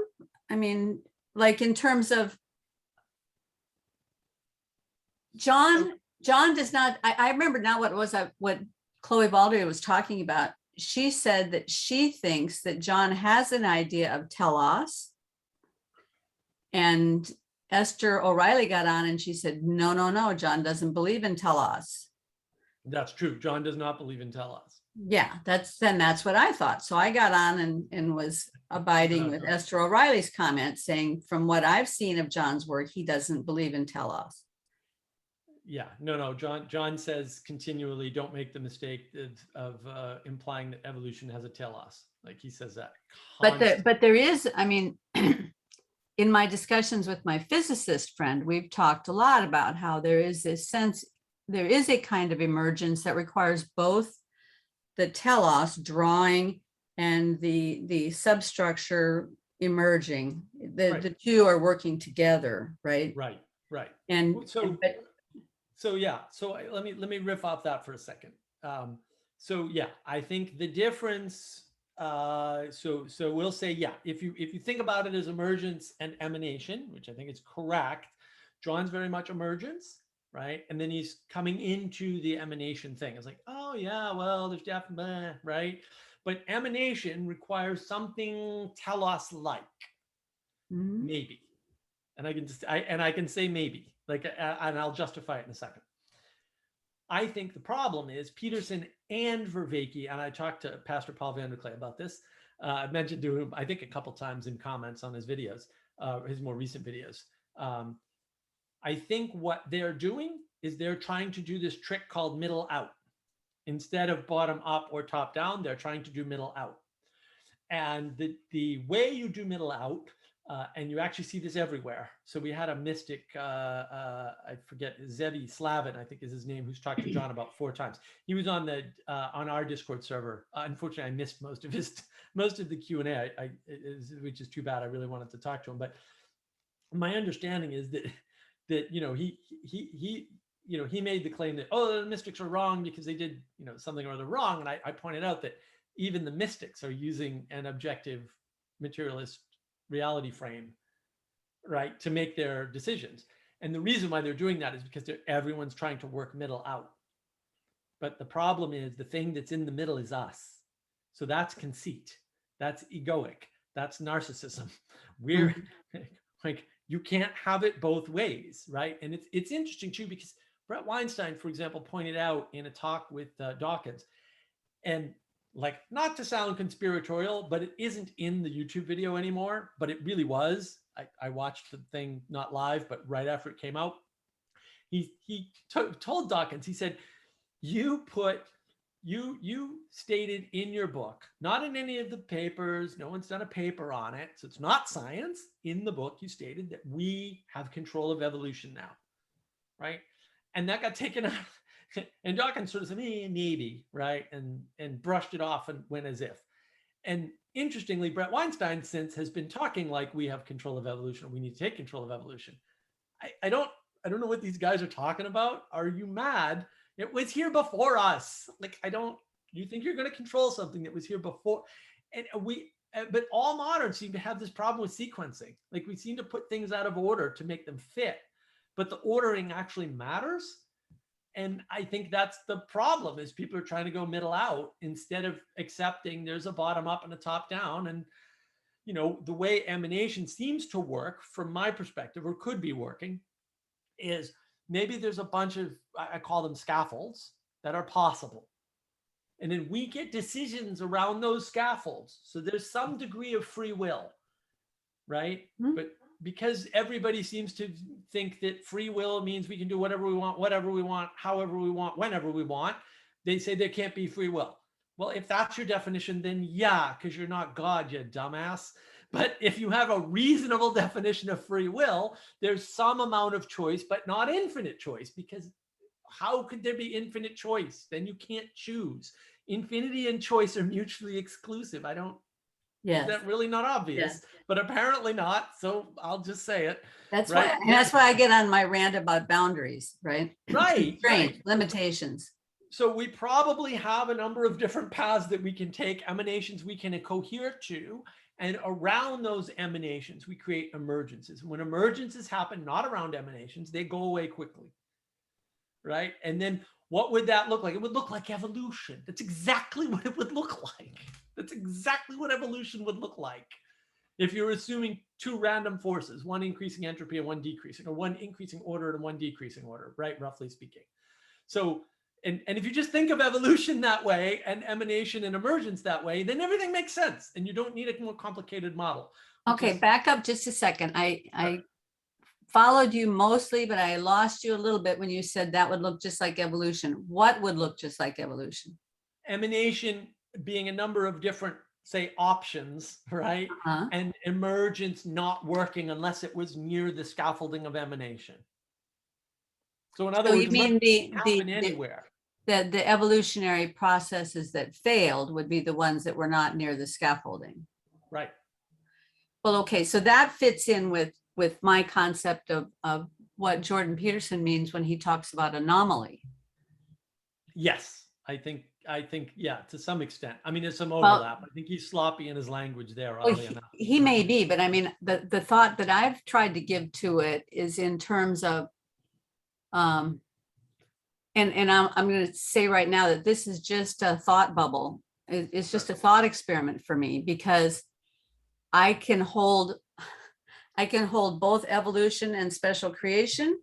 I mean, like in terms of John does not. I remember now what Chloe Baldry was talking about. she said that she thinks that John has an idea of telos. And Esther O'Reilly got on and she said, no, no, no, John doesn't believe in telos. That's true. John does not believe in telos. Yeah, that's what I thought. So I got on and was abiding with Esther O'Reilly's comment, saying from what I've seen of John's work, he doesn't believe in telos. Yeah, no. John says continually, don't make the mistake of implying that evolution has a telos. Like he says that. But there is, I mean, in my discussions with my physicist friend, we've talked a lot about how there is this sense, there is a kind of emergence that requires both the telos drawing and the substructure emerging. The two are working together, right? Right. And so yeah, so let me riff off that for a second. So yeah, I think the difference. So we'll say, yeah, if you think about it as emergence and emanation, which I think is correct, John's very much emergence, right? And then he's coming into the emanation thing. It's like, oh yeah, well, there's definitely, right? But emanation requires something telos-like, maybe. And I can say maybe, like, and I'll justify it in a second. I think the problem is Peterson and Vervaeke, and I talked to Pastor Paul Van der Klee about this. I've mentioned to him, I think, a couple times in comments on his videos, his more recent videos. I think what they're doing is they're trying to do this trick called middle out. Instead of bottom up or top down, they're trying to do middle out. And the way you do middle out, and you actually see this everywhere. So we had a mystic, I forget, Zevi Slavin, I think is his name, who's talked to John about 4 times. He was on the on our Discord server. Unfortunately, I missed most of the Q&A, which is too bad. I really wanted to talk to him. But my understanding is that he made the claim that, oh, the mystics are wrong because they did something or other wrong. And I pointed out that even the mystics are using an objective materialist reality frame, right, to make their decisions. And the reason why they're doing that is because everyone's trying to work middle out. But the problem is the thing that's in the middle is us. So that's conceit. That's egoic. That's narcissism. We're like, you can't have it both ways, right? And it's interesting too, because Brett Weinstein, for example, pointed out in a talk with Dawkins, and like, not to sound conspiratorial, but it isn't in the YouTube video anymore, but it really was. I watched the thing not live, but right after it came out, he told Dawkins, he said, you stated in your book, not in any of the papers, no one's done a paper on it, so it's not science. In the book, you stated that we have control of evolution now, right? And that got taken out. And Dawkins sort of said, maybe, right? And brushed it off and went as if. And interestingly, Brett Weinstein since has been talking like we have control of evolution. We need to take control of evolution. I don't know what these guys are talking about. Are you mad? It was here before us. Like, you think you're going to control something that was here before? And but all moderns seem to have this problem with sequencing. Like, we seem to put things out of order to make them fit, but the ordering actually matters. And I think that's the problem, is people are trying to go middle out instead of accepting there's a bottom up and a top down. And, the way emanation seems to work from my perspective, or could be working, is maybe there's a bunch of, I call them scaffolds, that are possible. And then we get decisions around those scaffolds. So there's some degree of free will, right? Mm-hmm. But because everybody seems to think that free will means we can do whatever we want, however we want, whenever we want, they say there can't be free will. Well, if that's your definition, then yeah, because you're not God, you dumbass. But if you have a reasonable definition of free will, there's some amount of choice, but not infinite choice, because how could there be infinite choice? Then you can't choose. Infinity and choice are mutually exclusive. Is that really not obvious? Yes. But apparently not. So I'll just say it. That's right. That's why I get on my rant about boundaries, right? Right. Right. Limitations. So we probably have a number of different paths that we can take, emanations we can cohere to, and around those emanations, we create emergences. When emergences happen, not around emanations, they go away quickly, right? And then what would that look like? It would look like evolution. That's exactly what it would look like. That's exactly what evolution would look like. If you're assuming two random forces, one increasing entropy and one decreasing, or one increasing order and one decreasing order, right? Roughly speaking. So, and if you just think of evolution that way and emanation and emergence that way, then everything makes sense. And you don't need a more complicated model. Okay, back up just a second. I followed you mostly, but I lost you a little bit when you said that would look just like evolution. What would look just like evolution? Emanation being a number of different, say, options, right? Uh-huh. And emergence not working unless it was near the scaffolding of emanation. So in other So words, you mean happen anywhere. the evolutionary processes that failed would be the ones that were not near the scaffolding. Right. Well, okay, so that fits in with my concept of what Jordan Peterson means when he talks about anomaly. Yes, I think, yeah, to some extent. I mean, there's some overlap. I think he's sloppy in his language there, oddly enough. He may be, but I mean, the thought that I've tried to give to it is in terms of, and I'm going to say right now that this is just a thought bubble. It's just a thought experiment for me, because I can hold both evolution and special creation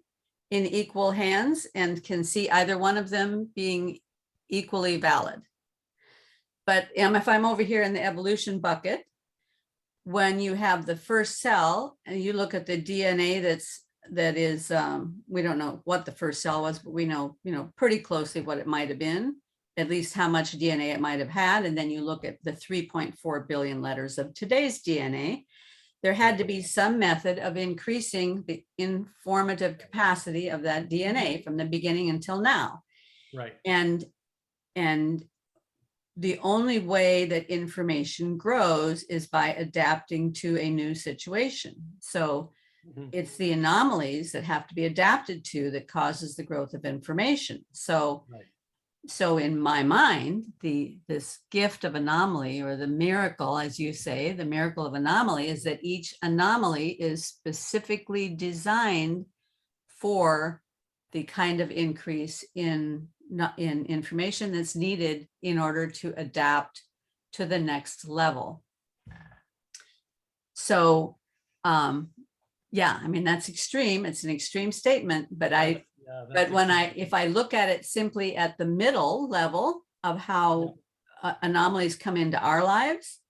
in equal hands and can see either one of them being equally valid. But if I'm over here in the evolution bucket, when you have the first cell and you look at the DNA that is, we don't know what the first cell was, but we know, pretty closely what it might have been, at least how much DNA it might have had. And then you look at the 3.4 billion letters of today's DNA. There had to be some method of increasing the informative capacity of that DNA from the beginning until now. Right. And the only way that information grows is by adapting to a new situation. So it's the anomalies that have to be adapted to that causes the growth of information. So, so in my mind, this gift of anomaly, or the miracle, as you say, the miracle of anomaly, is that each anomaly is specifically designed for the kind of increase in information that's needed in order to adapt to the next level. So, yeah, I mean, that's extreme. It's an extreme statement, but if I look at it simply at the middle level of how anomalies come into our lives,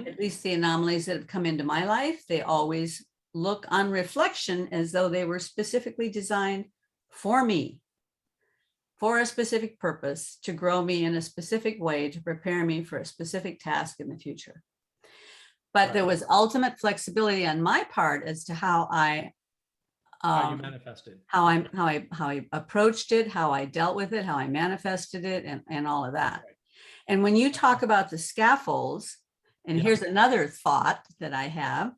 at least the anomalies that have come into my life, they always look on reflection as though they were specifically designed for me, for a specific purpose, to grow me in a specific way, to prepare me for a specific task in the future. But there was ultimate flexibility on my part as to how I how you manifested, how I approached it, how I dealt with it, how I manifested it, and all of that. Right. And when you talk about the scaffolds, and here's another thought that I have,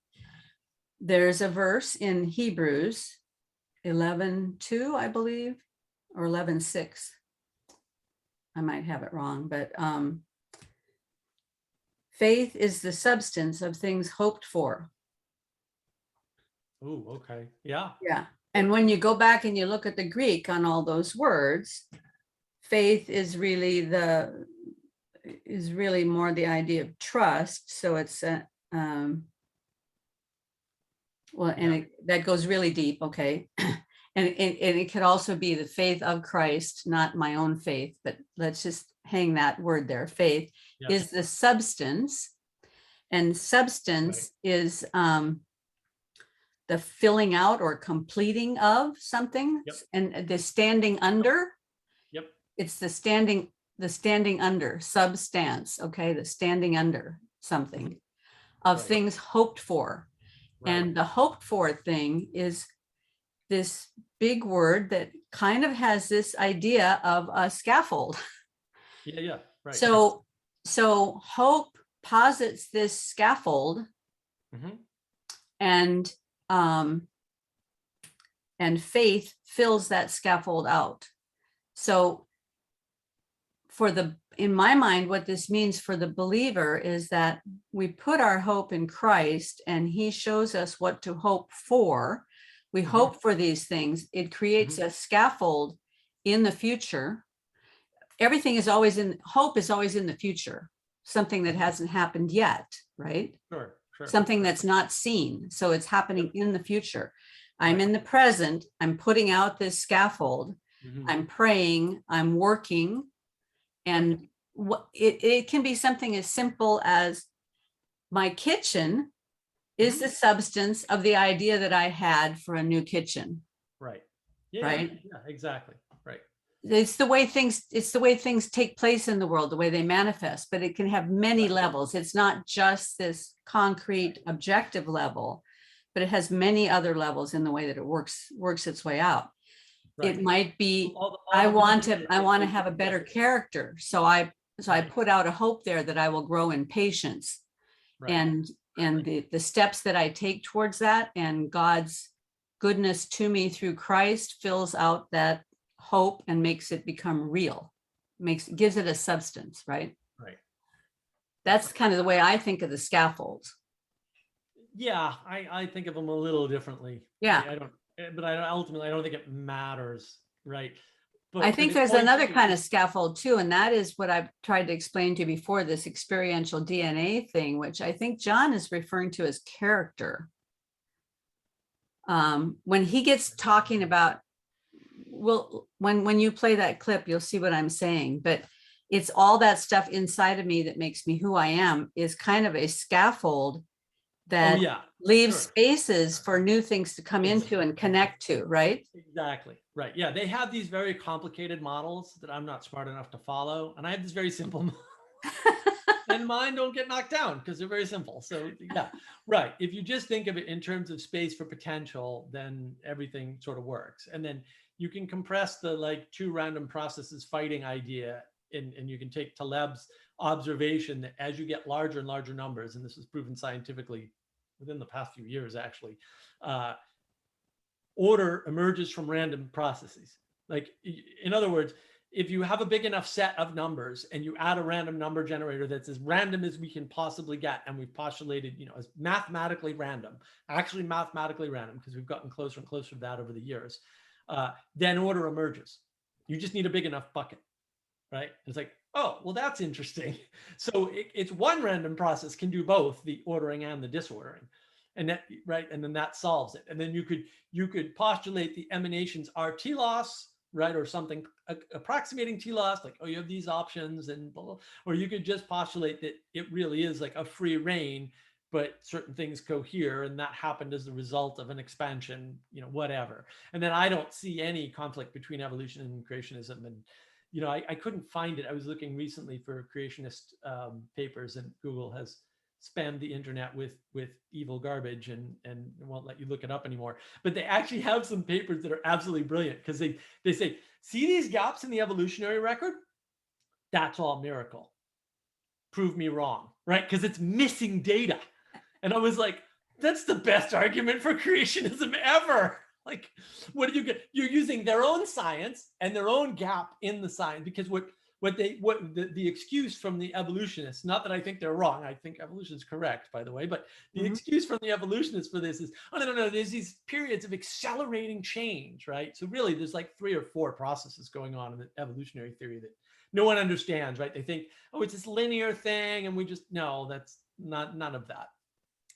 there's a verse in Hebrews 11:2, I believe, or 11:6. I might have it wrong, but faith is the substance of things hoped for. Oh, okay. Yeah. Yeah. And when you go back and you look at the Greek on all those words, faith is really more the idea of trust. So it's that goes really deep. Okay. And it could also be the faith of Christ, not my own faith, but let's just hang that word there. Faith is the substance, and substance is the filling out or completing of something, and the standing under. It's the standing under, substance. Okay, the standing under something of things hoped for, and the hoped for thing is this big word that kind of has this idea of a scaffold. Right. So hope posits this scaffold, and faith fills that scaffold out. So in my mind, what this means for the believer is that we put our hope in Christ, and he shows us what to hope for. We hope for these things. It creates a scaffold in the future everything is always hope is always in the future, something that hasn't happened yet, right? Sure, sure. Something that's not seen. So it's happening in the future. I'm Right. in the present. I'm putting out this scaffold. Mhm. I'm praying. I'm working. And what it can be something as simple as my kitchen is the substance of the idea that I had for a new kitchen, Right. Yeah, right? yeah, exactly. Right. It's the way things take place in the world, the way they manifest, but it can have many Right. levels. It's not just this concrete objective level, but it has many other levels in the way that it works its way out. Right. It might be, All I the want different to ways have a you better suggest it. character. So I put out a hope there that I will grow in patience, Right. and the steps that I take towards that, and God's goodness to me through Christ fills out that hope and makes it become real, gives it a substance, right? Right. That's kind of the way I think of the scaffolds. Yeah, I think of them a little differently. Yeah. I don't, but I ultimately I don't think it matters, right? I But think it's there's going another to- kind of scaffold too, and that is what I've tried to explain to you before, this experiential DNA thing, which I think John is referring to as character. When he gets talking about, well, when you play that clip, you'll see what I'm saying, but it's all that stuff inside of me that makes me who I am is kind of a scaffold that yeah, leaves sure. spaces for new things to come into and connect to, right? Exactly. Right. Yeah. They have these very complicated models that I'm not smart enough to follow. And I have this very simple and mine don't get knocked down because they're very simple. So yeah, right. If you just think of it in terms of space for potential, then everything sort of works. And then you can compress the like two random processes fighting idea, and you can take Taleb's observation that as you get larger and larger numbers, and this is proven scientifically within the past few years, actually, order emerges from random processes. Like, in other words, if you have a big enough set of numbers and you add a random number generator that's as random as we can possibly get, and we've postulated, as mathematically random, actually mathematically random, because we've gotten closer and closer to that over the years, then order emerges. You just need a big enough bucket, right? It's like, oh, well, that's interesting. So it's one random process can do both the ordering and the disordering. And that, right, and then that solves it. And then you could postulate the emanations are telos, right, or something approximating telos, like, oh, you have these options, and blah, blah. Or you could just postulate that it really is like a free reign, but certain things cohere, and that happened as a result of an expansion, whatever. And then I don't see any conflict between evolution and creationism. And I couldn't find it. I was looking recently for creationist papers, and Google has spammed the internet with evil garbage and won't let you look it up anymore. But they actually have some papers that are absolutely brilliant, because they say, see these gaps in the evolutionary record? That's all miracle. Prove me wrong, right? Because it's missing data. And I was like, that's the best argument for creationism ever. Like, what do you get? You're using their own science and their own gap in the science, because the excuse from the evolutionists, not that I think they're wrong, I think evolution is correct, by the way, but the excuse from the evolutionists for this is, oh, no, there's these periods of accelerating change, right? So really, there's like 3 or 4 processes going on in the evolutionary theory that no one understands, right? They think, oh, it's this linear thing, and no, that's none of that.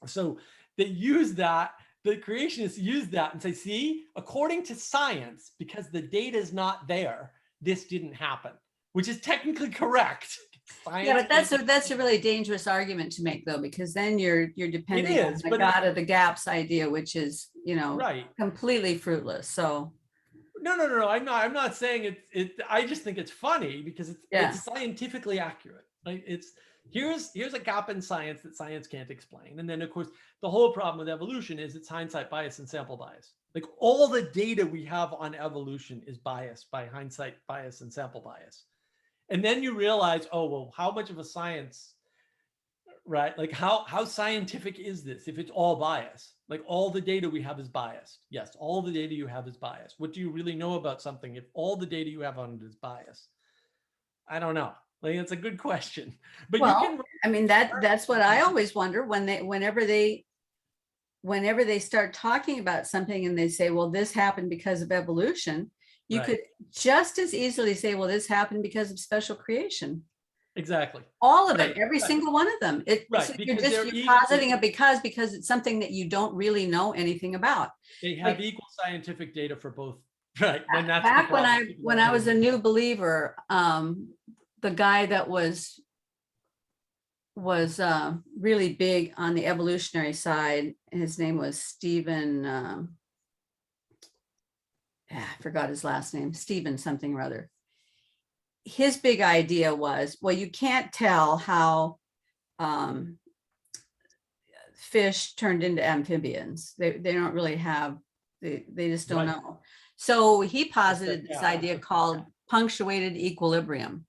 So they use that. The creationists use that and say, see, according to science, because the data is not there, this didn't happen, which is technically correct. Science, yeah, but that's a really dangerous argument to make, though, because then you're depending on the God of the gaps idea, which is, right, completely fruitless. So no, I'm not saying it. I just think it's funny because it's scientifically accurate. Like, here's a gap in science that science can't explain. And then, of course, the whole problem with evolution is it's hindsight bias and sample bias. Like, all the data we have on evolution is biased by hindsight bias and sample bias. And then you realize, oh, well, how much of a science, right? Like, how scientific is this if it's all bias? Like, all the data we have is biased. Yes, all the data you have is biased. What do you really know about something if all the data you have on it is biased? I don't know. Like, it's a good question. But I mean, that's what I always wonder whenever they start talking about something and they say, well, this happened because of evolution. You Right. could just as easily say, well, this happened because of special creation. Exactly. All of Right, it, every right, single one of them. right. So Because you're positing it because it's something that you don't really know anything about. they have Like equal scientific data for both. Right. And that's the back problem. when I was a new believer, the guy that was really big on the evolutionary side, his name was Stephen, I forgot his last name, Stephen something or other. His big idea was, well, you can't tell how fish turned into amphibians. They don't really have, they just don't Right. know. So he posited That's this yeah. idea called punctuated equilibrium.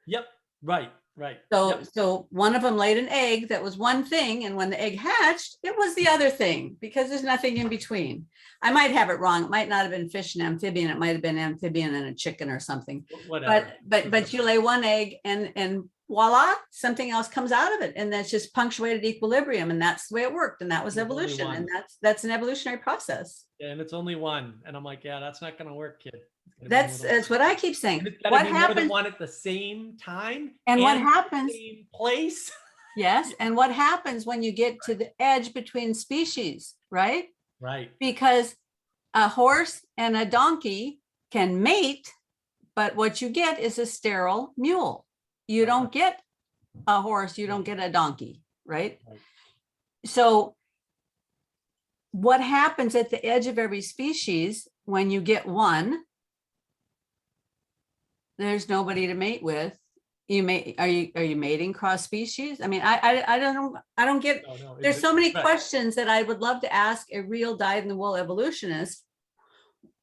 Yep. Right. Right. So, Yep. so one of them laid an egg that was one thing, and when the egg hatched, it was the other thing because there's nothing in between. I might have it wrong. It might not have been fish and amphibian. It might have been amphibian and a chicken or something. Whatever. But you lay one egg and voila, something else comes out of it, and that's just punctuated equilibrium, and that's the way it worked, and that was There's only evolution, one. and that's an evolutionary process. And it's only one. And I'm like, yeah, that's not going to work, kid. That's what I keep saying. It's got to What be more than happens? one at the same time. And what the happens? same place. Yes. And what happens when you get to the edge between species, right? Right. Because a horse and a donkey can mate, but what you get is a sterile mule. You don't get a horse, you don't get a donkey, right? So what happens at the edge of every species when you get one? There's nobody to mate with. Are you mating cross species? I mean, I don't get. No, there's so many right. questions that I would love to ask a real dyed-in-the-wool evolutionist.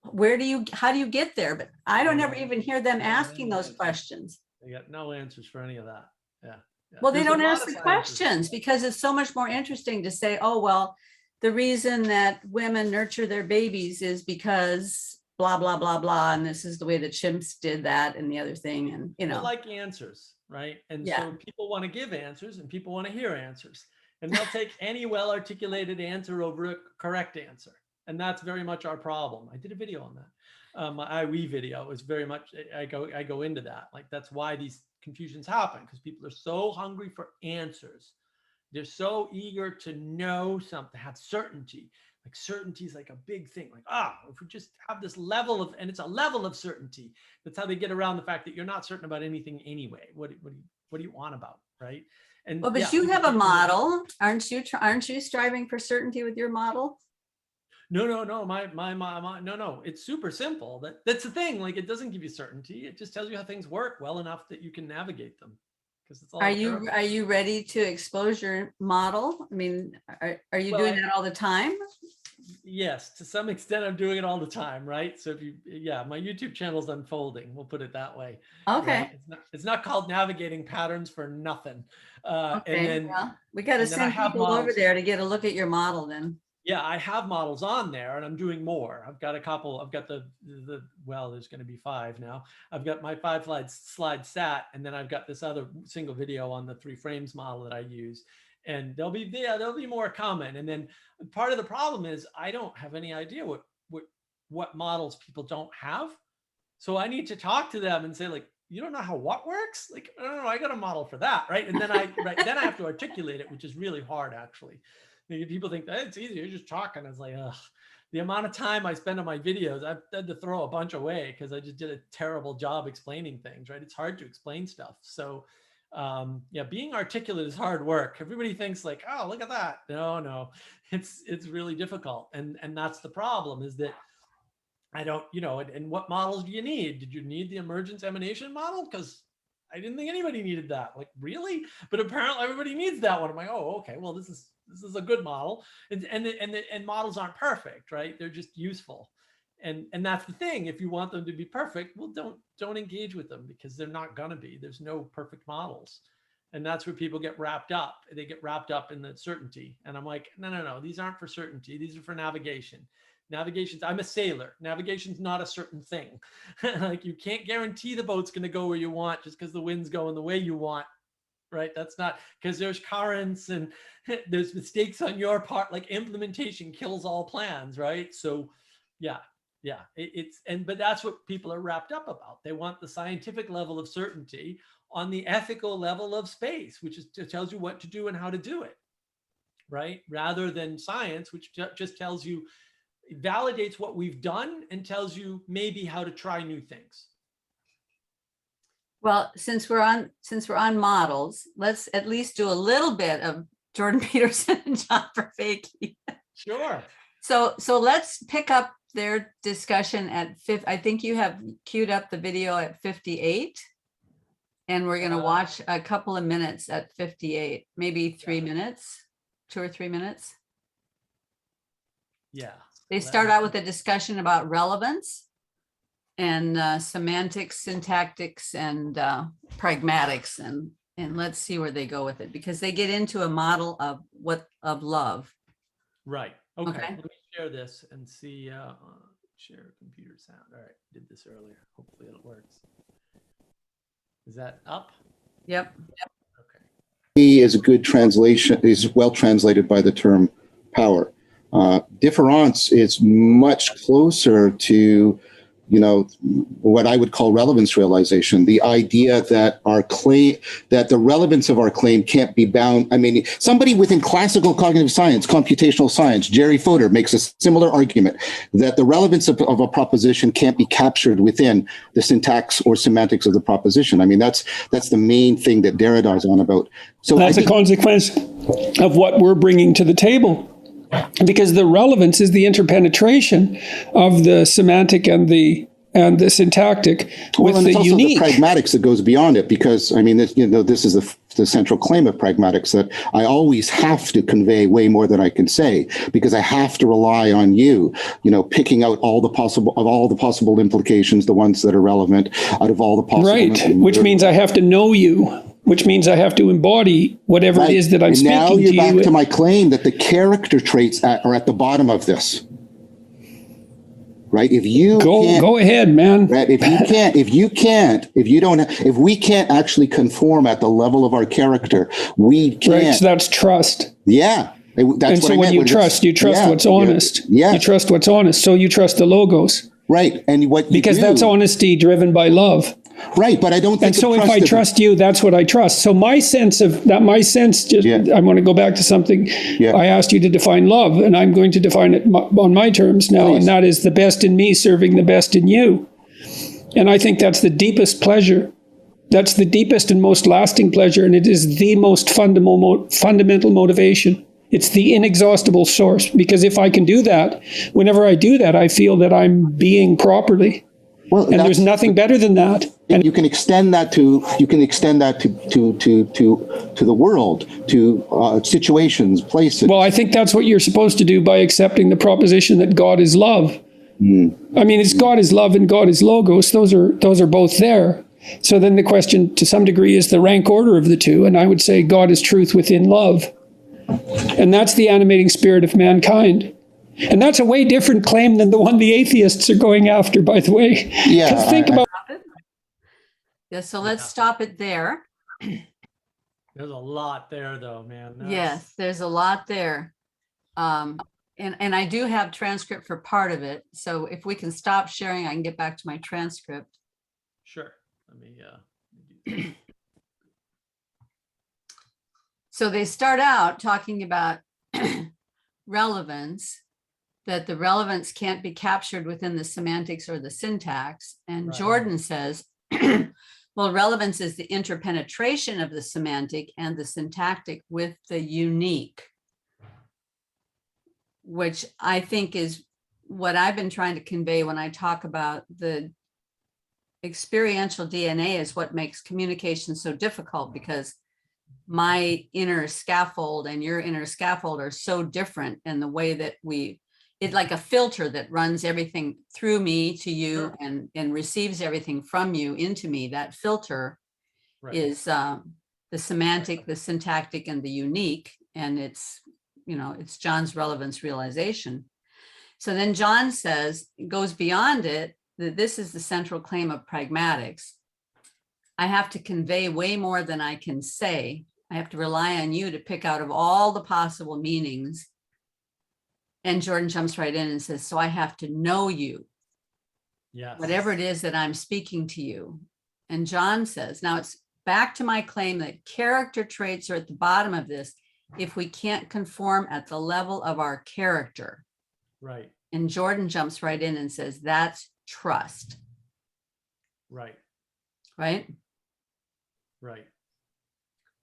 How do you get there? But I don't ever even hear them asking those questions. They got no answers for any of that. Yeah. Well, they don't ask the questions because it's so much more interesting to say, oh, well, the reason that women nurture their babies is because blah, blah, blah, blah. And this is the way the chimps did that and the other thing. And, you know. People like answers, right? And yeah. so people want to give answers and people want to hear answers. And they'll take any well-articulated answer over a correct answer. And that's very much our problem. I did a video on that. My IWE video is very much, I go into that. Like, that's why these confusions happen, because people are so hungry for answers. They're so eager to know something, have certainty. Like, certainty is like a big thing. Like, if we just have this level of, and it's a level of certainty. That's how they get around the fact that you're not certain about anything anyway. What do you want about, right? And well, but you have a model, aren't you? Aren't you striving for certainty with your model? No. No. It's super simple. That's the thing. Like, it doesn't give you certainty. It just tells you how things work well enough that you can navigate them. Because it's all. Are you ready to expose your model? I mean, are you doing that all the time? Yes, to some extent, I'm doing it all the time, right? So my YouTube channel's unfolding. We'll put it that way. Okay. Right? It's not called Navigating Patterns for nothing. Okay. And then, well, we got to send people over there to get a look at your model then. Yeah, I have models on there, and I'm doing more. I've got a couple. I've got the well, there's going to be 5 now. I've got my 5 slide sat, and then I've got this other single video on the 3 frames model that I use. And there'll be more common. And then part of the problem is I don't have any idea what models people don't have. So I need to talk to them and say, like, you don't know how what works? Like, no, I got a model for that, right? And then then I have to articulate it, which is really hard, actually. People think that it's easy, you're just talking. It's like, ugh. The amount of time I spend on my videos, I've had to throw a bunch away because I just did a terrible job explaining things, right? It's hard to explain stuff. So being articulate is hard work. Everybody thinks like, oh, look at that. No, it's really difficult. And that's the problem, is that I don't, and what models do you need? Did you need the emergence emanation model? Because I didn't think anybody needed that. Like, really? But apparently everybody needs that one. I'm like, oh, okay, well, this is a good model. And models aren't perfect, right? They're just useful. And that's the thing. If you want them to be perfect, well, don't engage with them, because they're not gonna be. There's no perfect models. And that's where people get wrapped up. They get wrapped up in the certainty. And I'm like, no, these aren't for certainty. These are for navigation. I'm a sailor. Navigation's not a certain thing. Like, you can't guarantee the boat's going to go where you want just because the wind's going the way you want, right? That's not, because there's currents and there's mistakes on your part. Like, implementation kills all plans, right? So yeah, Yeah, but that's what people are wrapped up about. They want the scientific level of certainty on the ethical level of space, which tells you what to do and how to do it, right? Rather than science, which just tells you, validates what we've done and tells you maybe how to try new things. Well, since we're on models, let's at least do a little bit of Jordan Peterson and John Vervaeke. Sure. So let's pick up their discussion at 50. I think you have queued up the video at 58. And we're going to watch a couple of minutes at 58, maybe 3 minutes, 2 or 3 minutes. Yeah. They start out with a discussion about relevance and semantics, syntactics, and pragmatics. And let's see where they go with it, because they get into a model of love. Right. Okay. Okay. Let me share this and see. Share computer sound. All right. Did this earlier. Hopefully it works. Is that up? Yep. Okay. He is a good translation, is well translated by the term power. Difference is much closer to, what I would call relevance realization, the idea that our claim, that the relevance of our claim can't be bound. I mean, somebody within classical cognitive science, computational science, Jerry Fodor makes a similar argument that the relevance of a proposition can't be captured within the syntax or semantics of the proposition. I mean, that's the main thing that Derrida is on about. So that's a consequence of what we're bringing to the table. Because the relevance is the interpenetration of the semantic and the syntactic with and the it's also unique. The pragmatics that goes beyond it, because I mean, this is the central claim of pragmatics, that I always have to convey way more than I can say, because I have to rely on you, picking out all the possible implications, the ones that are relevant out of all the possible. Right, which means I have to know you. Which means I have to embody whatever it is that I'm speaking to you. Now you're back to my claim that the character traits are at the bottom of this. Right? If you go ahead, man. Right? If we can't actually conform at the level of our character, we can't. Right, so that's trust. Yeah. And so when you trust what's honest. Yeah. You trust what's honest. So you trust the logos. Right. And because that's honesty driven by love. Right, but I don't think. And so if I trust you, that's what I trust. So I want to go back to something. Yeah. I asked you to define love, and I'm going to define it on my terms now. Please. And that is the best in me serving the best in you. And I think that's the deepest pleasure. That's the deepest and most lasting pleasure. And it is the most fundamental motivation. It's the inexhaustible source. Because if I can do that, whenever I do that, I feel that I'm being properly. Well, and there's nothing better than that. And you can extend that to the world, to situations, places. Well, I think that's what you're supposed to do by accepting the proposition that God is love. I mean, it's God is love and God is logos. Those are both there. So then the question, to some degree, is the rank order of the two. And I would say God is truth within love, and that's the animating spirit of mankind. And that's a way different claim than the one the atheists are going after, by the way. Yeah. Think about. Yeah. So let's stop it there. There's a lot there, though, man. Yes, there's a lot there. And I do have transcript for part of it. So if we can stop sharing, I can get back to my transcript. Sure. Let me. So they start out talking about relevance, that the relevance can't be captured within the semantics or the syntax. And right. Jordan says, well, relevance is the interpenetration of the semantic and the syntactic with the unique, which I think is what I've been trying to convey when I talk about the experiential DNA is what makes communication so difficult, because my inner scaffold and your inner scaffold are so different in the way that it's like a filter that runs everything through me to you and receives everything from you into me. That filter is the semantic, the syntactic, and the unique. And it's John's relevance realization. So then John says, it goes beyond it, that this is the central claim of pragmatics. I have to convey way more than I can say. I have to rely on you to pick out of all the possible meanings. And Jordan jumps right in and says, so I have to know you. Yes. whatever it is that I'm speaking to you. And John says, now it's back to my claim that character traits are at the bottom of this if we can't conform at the level of our character. Right. And Jordan jumps right in and says, that's trust. Right. Right. Right.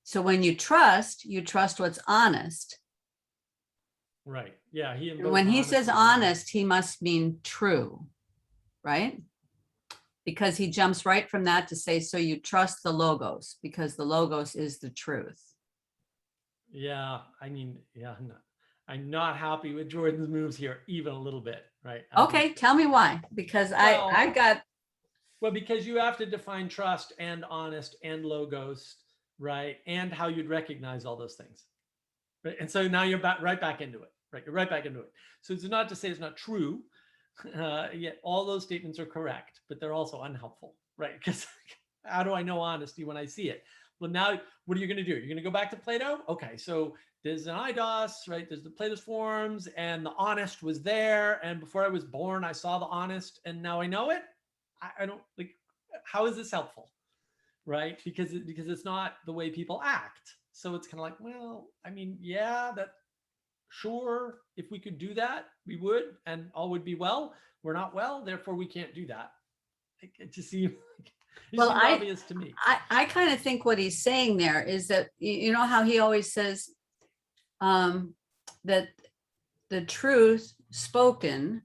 So when you trust what's honest. Right. Yeah. And when he says honest, he must mean true. Right. Because he jumps right from that to say, so you trust the Logos because the Logos is the truth. Yeah. I mean, yeah. I'm not happy with Jordan's moves here, even a little bit. Right. Okay. Tell me why. Because I got. Well, because you have to define trust and honest and Logos, right? And how you'd recognize all those things. Right. And so now you're right back into it. Right. You're right back into it. So it's not to say it's not true. Yet all those statements are correct, but they're also unhelpful, right? Because how do I know honesty when I see it? Well, now what are you going to do? You're going to go back to Plato? Okay, so there's an eidos, right? There's the Plato's forms, and the honest was there. And before I was born, I saw the honest, and now I know it. I don't like. How is this helpful, right? Because it's not the way people act. So it's kind of like, well, I mean, yeah, that. Sure, if we could do that, we would, and all would be well. We're not well, therefore we can't do that. It just seems obvious to me. I kind of think what he's saying there is that, you know how he always says that the truth spoken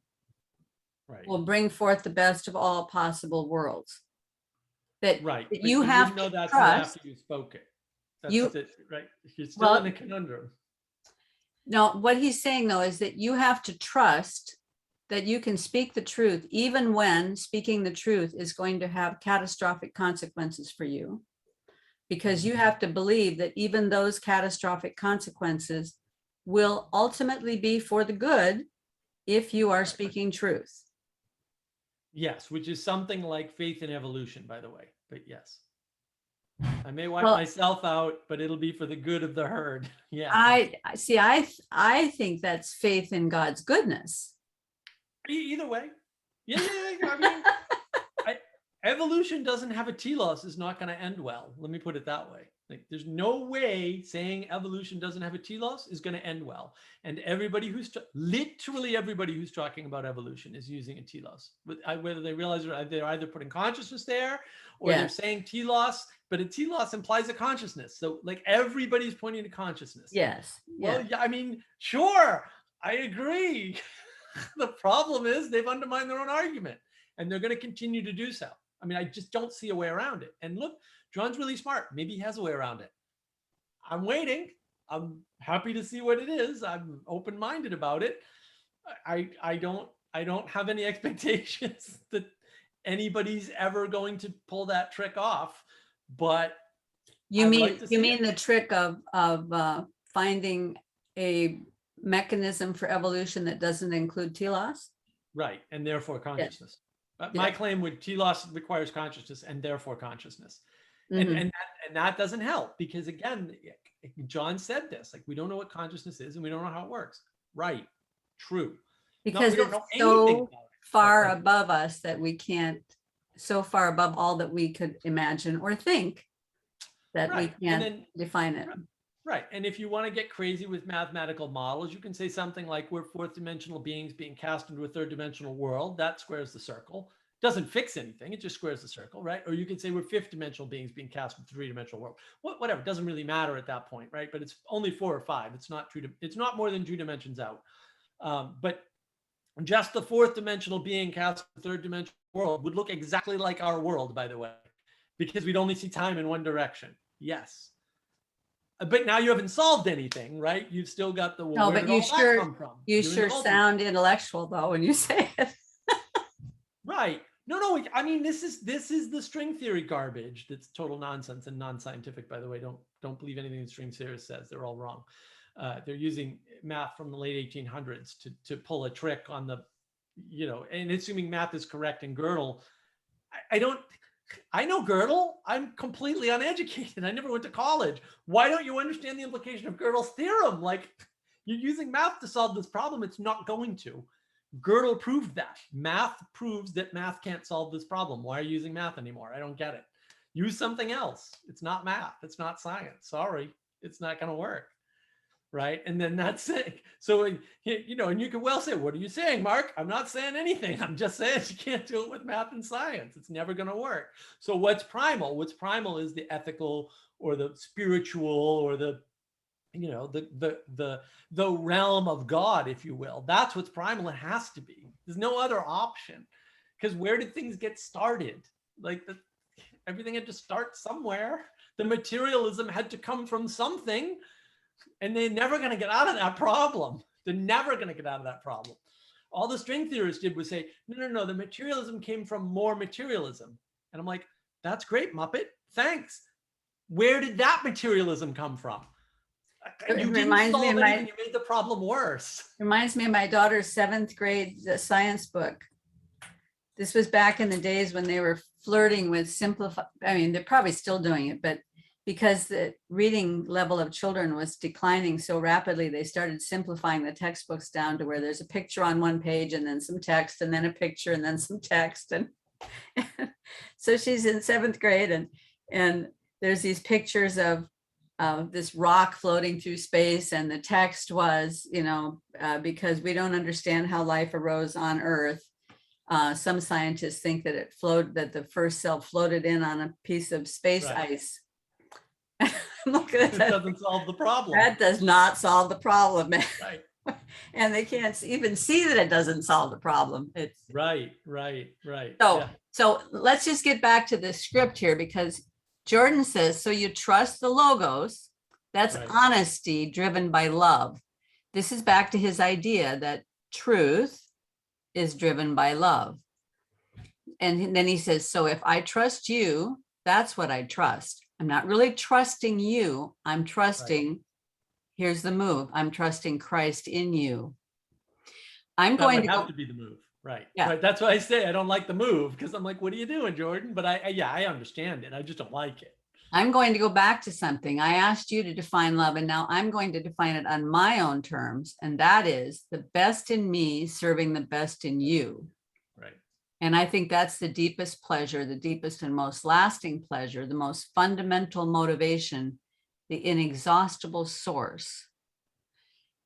will bring forth the best of all possible worlds. That, right. that you have to that's trust. After you spoke it. That's it, right? You're still in a conundrum. No, what he's saying though is that you have to trust that you can speak the truth, even when speaking the truth is going to have catastrophic consequences for you, because you have to believe that even those catastrophic consequences will ultimately be for the good if you are speaking truth. Yes, which is something like faith in evolution, by the way, but yes. I may wipe myself out, but it'll be for the good of the herd. Yeah. I think that's faith in God's goodness. Either way. Yeah. I mean, evolution doesn't have a telos is not going to end well. Let me put it that way. Like, there's no way saying evolution doesn't have a telos is going to end well. And literally everybody who's talking about evolution is using a telos. Whether they realize it, they're either putting consciousness there or they're saying telos, but a telos implies a consciousness. So like everybody's pointing to consciousness. Yes. Well, yeah, I mean, sure, I agree. The problem is they've undermined their own argument and they're going to continue to do so. I mean, I just don't see a way around it. And look, John's really smart. Maybe he has a way around it. I'm waiting. I'm happy to see what it is. I'm open-minded about it. I don't have any expectations that anybody's ever going to pull that trick off. But you mean the trick of finding a mechanism for evolution that doesn't include telos? Right, and therefore consciousness. My claim would telos requires consciousness and therefore consciousness. Mm-hmm. And that doesn't help because again, John said this, like we don't know what consciousness is and we don't know how it works. Right, true. Because it's so far above us that we can't, so far above all that we could imagine or think that we can't define it. Right. And if you want to get crazy with mathematical models, you can say something like we're fourth dimensional beings being cast into a third dimensional world. That squares the circle. Doesn't fix anything. It just squares the circle, right? Or you could say we're fifth dimensional beings being cast into a three-dimensional world. Whatever. It doesn't really matter at that point, right? But it's only 4 or 5. It's not more than 2 dimensions out. But just the fourth dimensional being cast into a third dimensional world would look exactly like our world, by the way, because we'd only see time in one direction. Yes. But now you haven't solved anything, right? You've still got the no, but you sure sound intellectual though when you say it. Right. No. I mean, this is the string theory garbage. That's total nonsense and non-scientific, by the way. Don't believe anything the string theory says. They're all wrong. They're using math from the late 1800s to pull a trick on the, and assuming math is correct in Gödel. I know Gödel. I'm completely uneducated. I never went to college. Why don't you understand the implication of Gödel's theorem? Like, you're using math to solve this problem. It's not going to. Gödel proved that. Math proves that math can't solve this problem. Why are you using math anymore? I don't get it. Use something else. It's not math. It's not science. Sorry, it's not going to work. Right. And then that's it. So, you know, and you can well say, what are you saying, Mark? I'm not saying anything. I'm just saying you can't do it with math and science. It's never going to work. So what's primal? What's primal is the ethical or the spiritual or the, you know, the realm of God, if you will. That's what's primal. It has to be. There's no other option. Because where did things get started? Like everything had to start somewhere. The materialism had to come from something. And they're never going to get out of that problem. They're never going to get out of that problem. All the string theorists did was say, no, the materialism came from more materialism. And I'm like, that's great, Muppet. Thanks. Where did that materialism come from? You didn't solve anything. You made the problem worse. Reminds me of my daughter's 7th grade science book. This was back in the days when they were flirting with simplify. I mean, they're probably still doing it, but because the reading level of children was declining so rapidly, they started simplifying the textbooks down to where there's a picture on one page and then some text and then a picture and then some text. And so she's in 7th grade and there's these pictures of this rock floating through space. And the text was, you know, because we don't understand how life arose on Earth. Some scientists think that that the first cell floated in on a piece of space ice. Look at that. It doesn't solve the problem. That does not solve the problem. Right. And they can't even see that it doesn't solve the problem. It's right. So let's just get back to the script here, because Jordan says, so you trust the logos. That's honesty driven by love. This is back to his idea that truth is driven by love. And then he says, so if I trust you, that's what I trust. I'm not really trusting you. I'm trusting, here's the move. I'm trusting Christ in you. I'm going to have to be the move. Right. Yeah. Right. That's why I say I don't like the move, because I'm like, what are you doing, Jordan? But I understand it. I just don't like it. I'm going to go back to something. I asked you to define love, and now I'm going to define it on my own terms. And that is the best in me serving the best in you. Right. And I think that's the deepest pleasure, the deepest and most lasting pleasure, the most fundamental motivation, the inexhaustible source.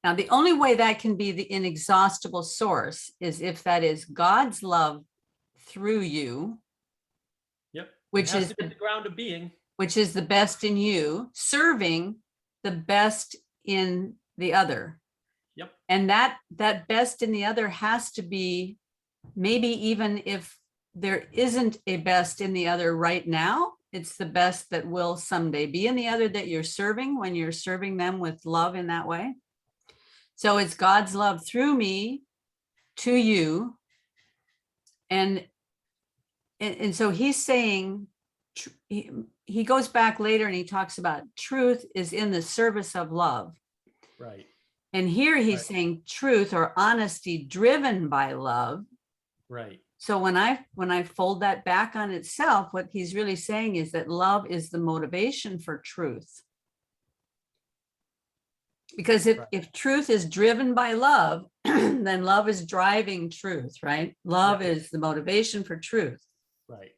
Now, the only way that can be the inexhaustible source is if that is God's love through you. Yep. Which is the ground of being. Which is the best in you, serving the best in the other. Yep. And that best in the other has to be, maybe even if there isn't a best in the other right now, it's the best that will someday be in the other that you're serving when you're serving them with love in that way. So it's God's love through me to you. And so he's saying, he goes back later and he talks about truth is in the service of love. Right. And here he's saying truth or honesty driven by love. Right. So when I fold that back on itself, what he's really saying is that love is the motivation for truth. Because if truth is driven by love, then love is driving truth, right? Love is the motivation for truth. Right.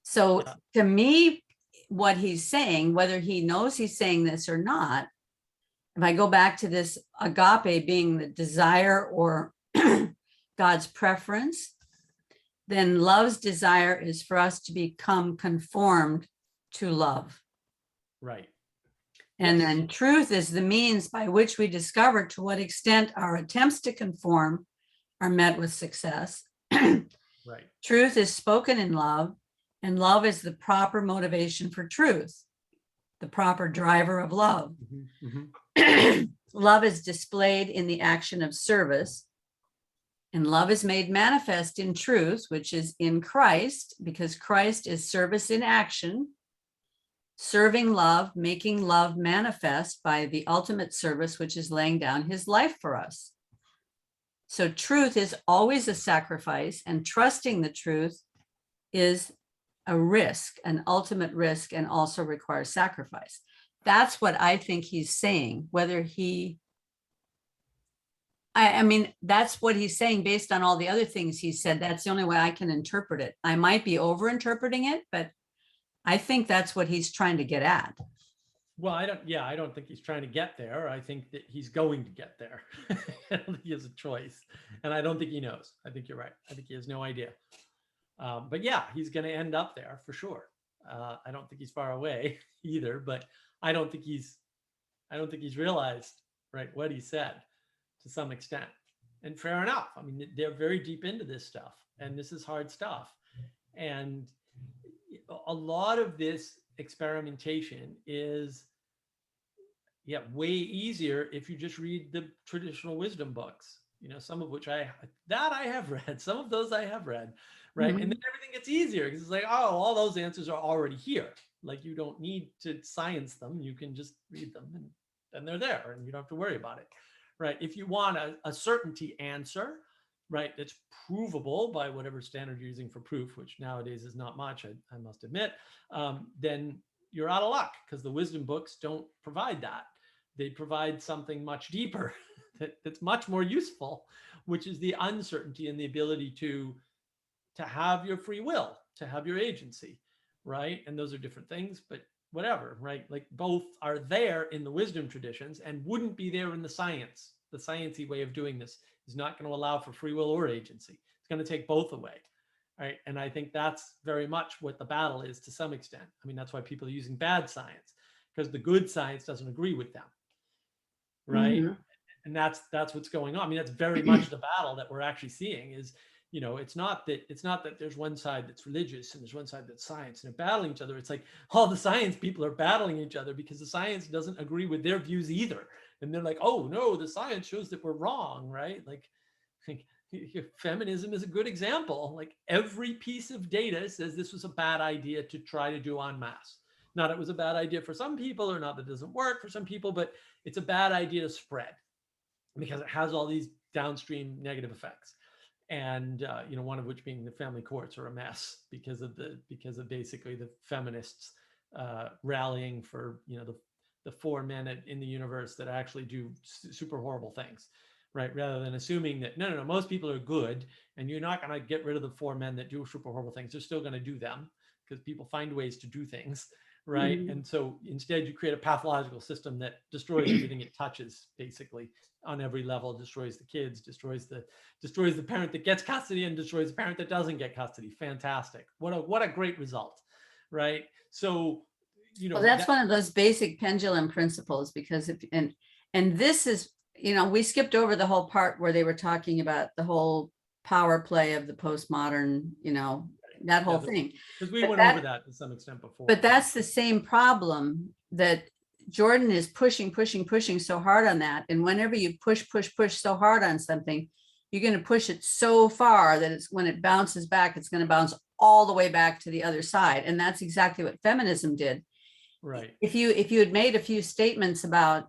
So to me, what he's saying, whether he knows he's saying this or not, if I go back to this agape being the desire or God's preference, then love's desire is for us to become conformed to love. Right. And then truth is the means by which we discover to what extent our attempts to conform are met with success. Right. Truth is spoken in love, and love is the proper motivation for truth, the proper driver of love. Mm-hmm. Mm-hmm. Love is displayed in the action of service, and love is made manifest in truth, which is in Christ, because Christ is service in action, serving love, making love manifest by the ultimate service, which is laying down his life for us. So truth is always a sacrifice, and trusting the truth is a risk, an ultimate risk, and also requires sacrifice. That's what I think he's saying, whether I mean, that's what he's saying based on all the other things he said. That's the only way I can interpret it. I might be over-interpreting it, but I think that's what he's trying to get at. Well, I don't think he's trying to get there. I think that he's going to get there. I don't think he has a choice. And I don't think he knows. I think you're right. I think he has no idea. But yeah, he's going to end up there for sure. I don't think he's far away either, but I don't think he's realized, right, what he said to some extent. And fair enough. I mean, they're very deep into this stuff, and this is hard stuff. And a lot of this experimentation is way easier if you just read the traditional wisdom books, some of which I have read, some of those I have read, right? Mm-hmm. And then everything gets easier because it's like, oh, all those answers are already here. Like, you don't need to science them. You can just read them and they're there and you don't have to worry about it, right? If you want a certainty answer, right, that's provable by whatever standard you're using for proof, which nowadays is not much, I must admit, then you're out of luck because the wisdom books don't provide that. They provide something much deeper that's much more useful, which is the uncertainty and the ability to have your free will, to have your agency, right? And those are different things, but whatever, right? Like, both are there in the wisdom traditions and wouldn't be there in the science. The sciencey way of doing this is not going to allow for free will or agency. It's going to take both away, right? And I think that's very much what the battle is to some extent. I mean, that's why people are using bad science, because the good science doesn't agree with them, right? Mm-hmm. And that's what's going on. I mean, that's very much the battle that we're actually seeing is, it's not that there's one side that's religious and there's one side that's science and they're battling each other. It's like all the science people are battling each other because the science doesn't agree with their views either. And they're like, oh no, the science shows that we're wrong, right? Like feminism is a good example. Like, every piece of data says this was a bad idea to try to do en masse. Not it was a bad idea for some people, or not that it doesn't work for some people, but it's a bad idea to spread because it has all these downstream negative effects. And one of which being the family courts are a mess because of basically the feminists rallying for the 4 men in the universe that actually do super horrible things, right? Rather than assuming that no, most people are good and you're not going to get rid of the 4 men that do super horrible things. They're still going to do them because people find ways to do things, right? Mm-hmm. And so instead you create a pathological system that destroys everything it touches, basically, on every level. Destroys the kids, destroys the parent that gets custody, and destroys the parent that doesn't get custody. Fantastic. What a great result, right? So, Well, that's one of those basic pendulum principles, because and this is, we skipped over the whole part where they were talking about the whole power play of the postmodern, that whole thing. Because we went over that to some extent before. But that's the same problem that Jordan is pushing so hard on that. And whenever you push so hard on something, you're going to push it so far that when it bounces back, it's going to bounce all the way back to the other side. And that's exactly what feminism did. Right. If you had made a few statements about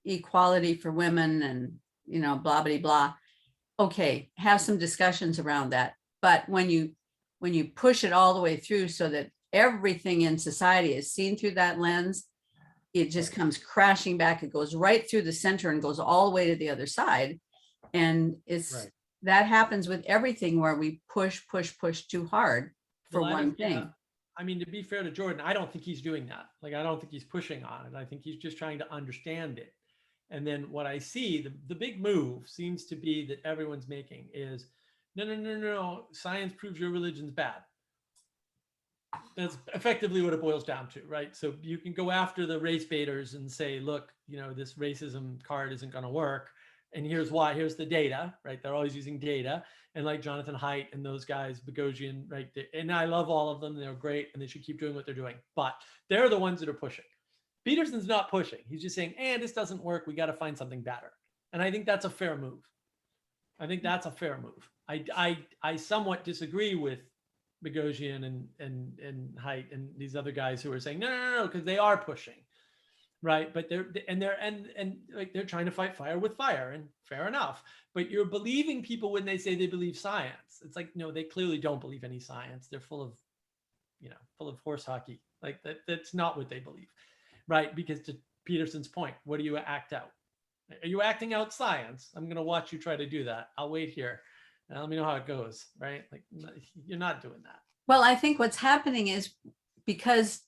equality for women and, blah, blah, blah, okay, have some discussions around that. But when you push it all the way through so that everything in society is seen through that lens, it just comes crashing back. It goes right through the center and goes all the way to the other side. And that happens with everything where we push too hard for one thing. Yeah. I mean, to be fair to Jordan, I don't think he's doing that. Like, I don't think he's pushing on it. I think he's just trying to understand it. And then what I see, the big move seems to be that everyone's making is, no, science proves your religion's bad. That's effectively what it boils down to, right? So you can go after the race baiters and say, look, this racism card isn't going to work. And here's why. Here's the data, right? They're always using data. And like Jonathan Haidt and those guys, Boghossian, right? And I love all of them. They're great and they should keep doing what they're doing. But they're the ones that are pushing. Peterson's not pushing. He's just saying, this doesn't work. We got to find something better. And I think that's a fair move. I somewhat disagree with Boghossian and Haidt and these other guys who are saying no, because they are pushing, right? But they're trying to fight fire with fire, and fair enough. But you're believing people when they say they believe science. It's like, no, they clearly don't believe any science. They're full of horse hockey. Like that's not what they believe, right? Because to Peterson's point, what do you act out? Are you acting out science? I'm going to watch you try to do that. I'll wait here and let me know how it goes, right? Like, you're not doing that. Well, I think what's happening is because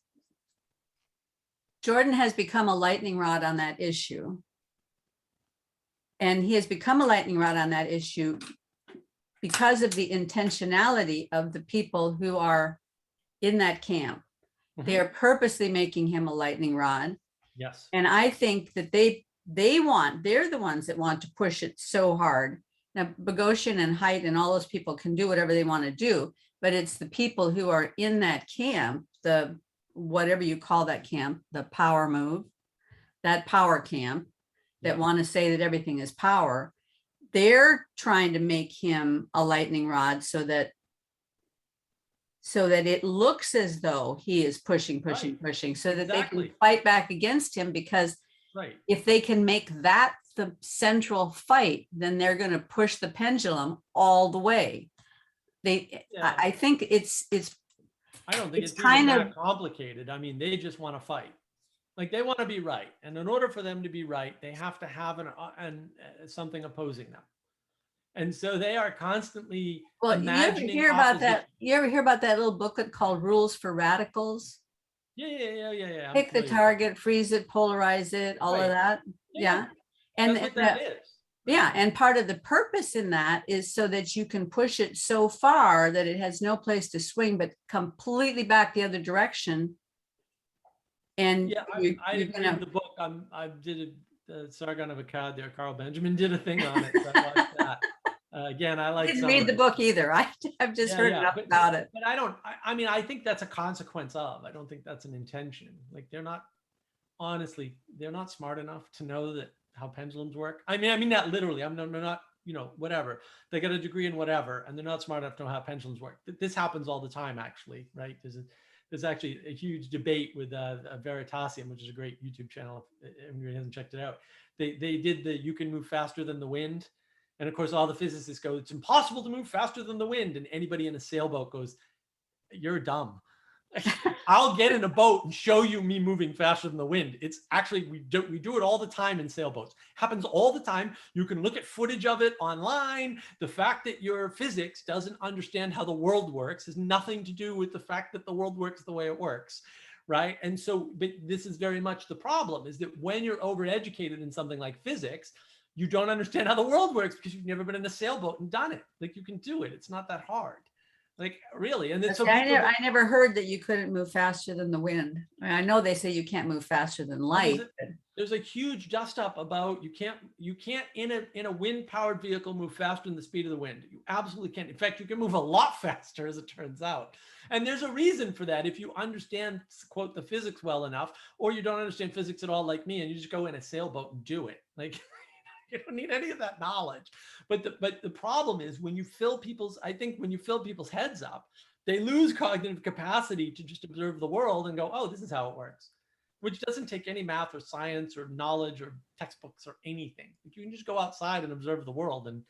Jordan has become a lightning rod on that issue. And he has become a lightning rod on that issue because of the intentionality of the people who are in that camp. They are purposely making him a lightning rod. Yes. And I think that they're the ones that want to push it so hard. Now, Boghossian and Haidt and all those people can do whatever they want to do, but it's the people who are in that camp, the whatever you call that camp, the power move, that power camp, that want to say that everything is power. They're trying to make him a lightning rod so that it looks as though he is pushing, so that they can fight back against him, because if they can make that the central fight, then they're going to push the pendulum all the way. I think it's I don't think it's kind even of that complicated. I mean, they just want to fight. Like, they want to be right. And in order for them to be right, they have to have something opposing them. And so they are constantly imagining. You ever hear about that little booklet called Rules for Radicals? Yeah. Pick the target, freeze it, polarize it, all of that. Yeah. And that's what that is. Yeah. And part of the purpose in that is so that you can push it so far that it has no place to swing, but completely back the other direction. And I didn't read the book. I did the Sargon of Akkad there. Carl Benjamin did a thing on it. So I watched that. Again, I didn't read the book either. I've just heard enough about it. But I think that's a consequence of. I don't think that's an intention. Like, they're not smart enough to know that how pendulums work. I mean that literally. They're not, whatever. They got a degree in whatever, and they're not smart enough to know how pendulums work. This happens all the time, actually, right? There's actually a huge debate with Veritasium, which is a great YouTube channel. If anybody hasn't checked it out, they did the "you can move faster than the wind," and of course all the physicists go, "It's impossible to move faster than the wind," and anybody in a sailboat goes, "You're dumb. I'll get in a boat and show you me moving faster than the wind." It's actually, we do it all the time in sailboats. Happens all the time. You can look at footage of it online. The fact that your physics doesn't understand how the world works has nothing to do with the fact that the world works the way it works, right? And so, but this is very much the problem, is that when you're overeducated in something like physics, you don't understand how the world works because you've never been in a sailboat and done it. Like, you can do it. It's not that hard. Like, really. And then I never heard that you couldn't move faster than the wind. I know they say you can't move faster than light. There's a huge dust up about you can't in a wind powered vehicle move faster than the speed of the wind. You absolutely can't. In fact, you can move a lot faster, as it turns out. And there's a reason for that. If you understand, quote, the physics well enough, or you don't understand physics at all like me, and you just go in a sailboat and do it. Like, you don't need any of that knowledge. But the problem is when you fill people's heads up, they lose cognitive capacity to just observe the world and go, "Oh, this is how it works," which doesn't take any math or science or knowledge or textbooks or anything. You can just go outside and observe the world, and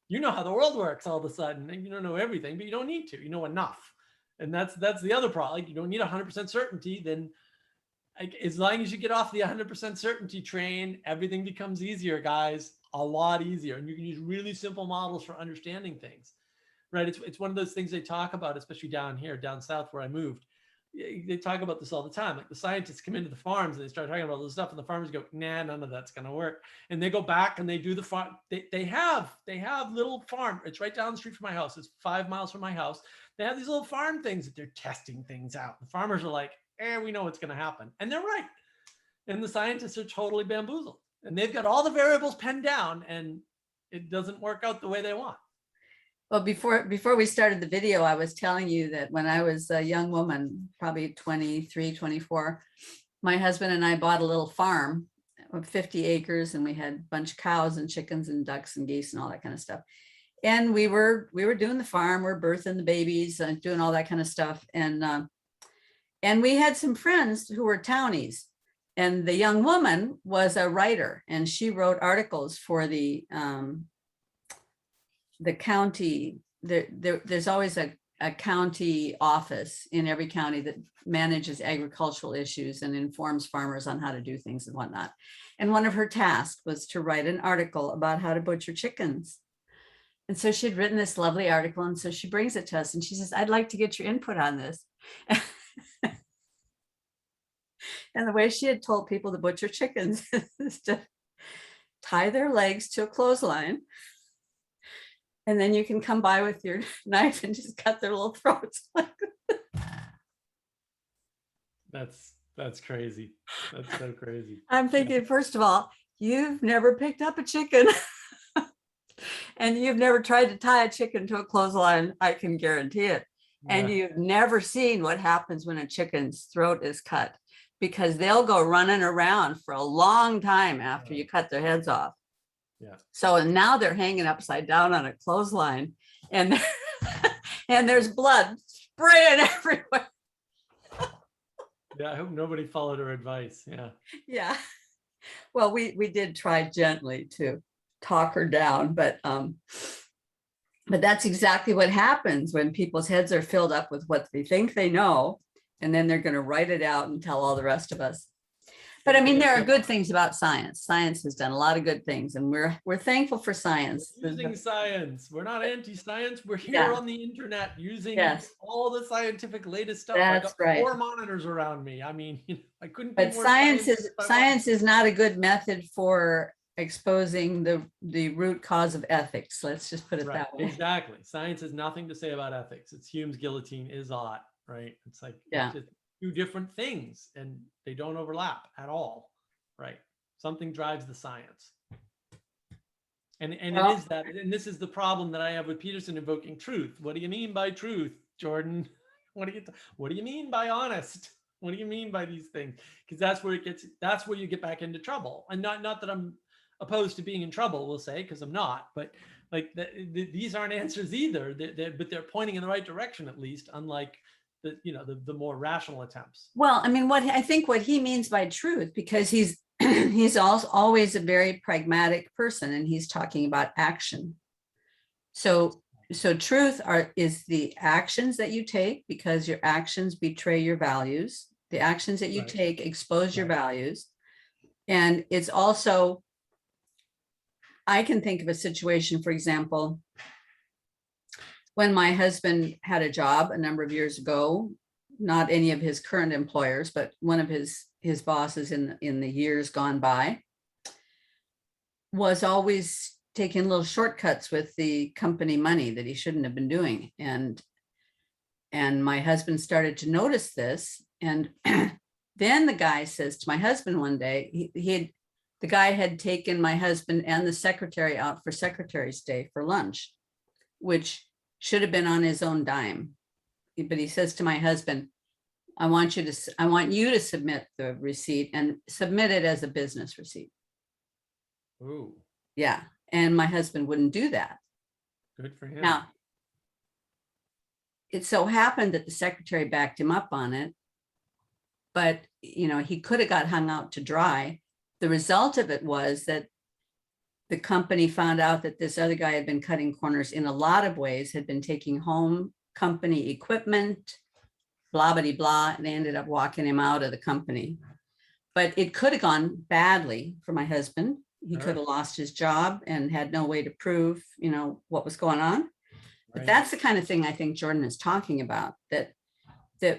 you know how the world works all of a sudden. And you don't know everything, but you don't need to. You know enough. And that's the other problem. Like, you don't need 100% certainty. Then, like, as long as you get off the 100% certainty train, everything becomes easier, guys, a lot easier. And you can use really simple models for understanding things, right? It's one of those things they talk about, especially down south where I moved. They talk about this all the time. Like, the scientists come into the farms and they start talking about all this stuff, and the farmers go, "Nah, none of that's going to work." And they go back and they do the farm. They have little farm. It's right down the street from my house. It's 5 miles from my house. They have these little farm things that they're testing things out. The farmers are like, we know what's going to happen. And they're right. And the scientists are totally bamboozled. And they've got all the variables penned down, and it doesn't work out the way they want. Well, before we started the video, I was telling you that when I was a young woman, probably 23, 24, my husband and I bought a little farm of 50 acres, and we had a bunch of cows and chickens and ducks and geese and all that kind of stuff. And we were doing the farm, we're birthing the babies and doing all that kind of stuff. And we had some friends who were townies, and the young woman was a writer, and she wrote articles for the county. There's always a a county office in every county that manages agricultural issues and informs farmers on how to do things and whatnot. And one of her tasks was to write an article about how to butcher chickens. And so she'd written this lovely article. And so she brings it to us and she says, I'd like to get your input on this. And the way she had told people to butcher chickens is to tie their legs to a clothesline. And then you can come by with your knife and just cut their little throats. That's crazy. That's so crazy. I'm thinking, first of all, you've never picked up a chicken and you've never tried to tie a chicken to a clothesline. I can guarantee it. And you've never seen what happens when a chicken's throat is cut, because they'll go running around for a long time after you cut their heads off. Yeah. So now they're hanging upside down on a clothesline and and there's blood spraying everywhere. Yeah, I hope nobody followed her advice. Yeah. Yeah. Well, we did try gently to talk her down, but that's exactly what happens when people's heads are filled up with what they think they know, and then they're going to write it out and tell all the rest of us. But I mean, there are good things about science. Science has done a lot of good things, and we're thankful for science. We're using science. We're not anti-science. We're here Yeah. on the internet using Yes. all the scientific latest stuff. That's I got right. 4 monitors around me. I mean, I couldn't be But more science scientific if I science wanted. is not a good method for exposing the root cause of ethics. Let's just put it Right, that way. exactly. Science has nothing to say about ethics. It's Hume's guillotine is ought, right? It's like Yeah. it's just 2 different things and they don't overlap at all, right? Something drives the science. And Well- it is that, and this is the problem that I have with Peterson invoking truth. What do you mean by truth, Jordan? What do you mean by honest? What do you mean by these things? Because that's where you get back into trouble. And not that I'm opposed to being in trouble, we'll say, because I'm not, but like these aren't answers either. But they're pointing in the right direction, at least, unlike the more rational attempts. Well, I mean, what I think what he means by truth, because he's he's also always a very pragmatic person, and he's talking about action. So truth is the actions that you take, because your actions betray your values. The actions that you Right. take expose your values. And it's also, I can think of a situation, for example, when my husband had a job a number of years ago, not any of his current employers, but one of his bosses in the years gone by, was always taking little shortcuts with the company money that he shouldn't have been doing. And my husband started to notice this. And then the guy says to my husband one day, the guy had taken my husband and the secretary out for Secretary's Day for lunch, which should have been on his own dime. But he says to my husband, I want you to submit the receipt and submit it as a business receipt. Ooh, Yeah. And my husband wouldn't do that. good for him. Now, it so happened that the secretary backed him up on it, but he could have got hung out to dry. The result of it was that the company found out that this other guy had been cutting corners in a lot of ways, had been taking home company equipment, blah, blah, blah, and they ended up walking him out of the company. But it could have gone badly for my husband. He could have lost his job and had no way to prove, what was going on. But that's the kind of thing I think Jordan is talking about, that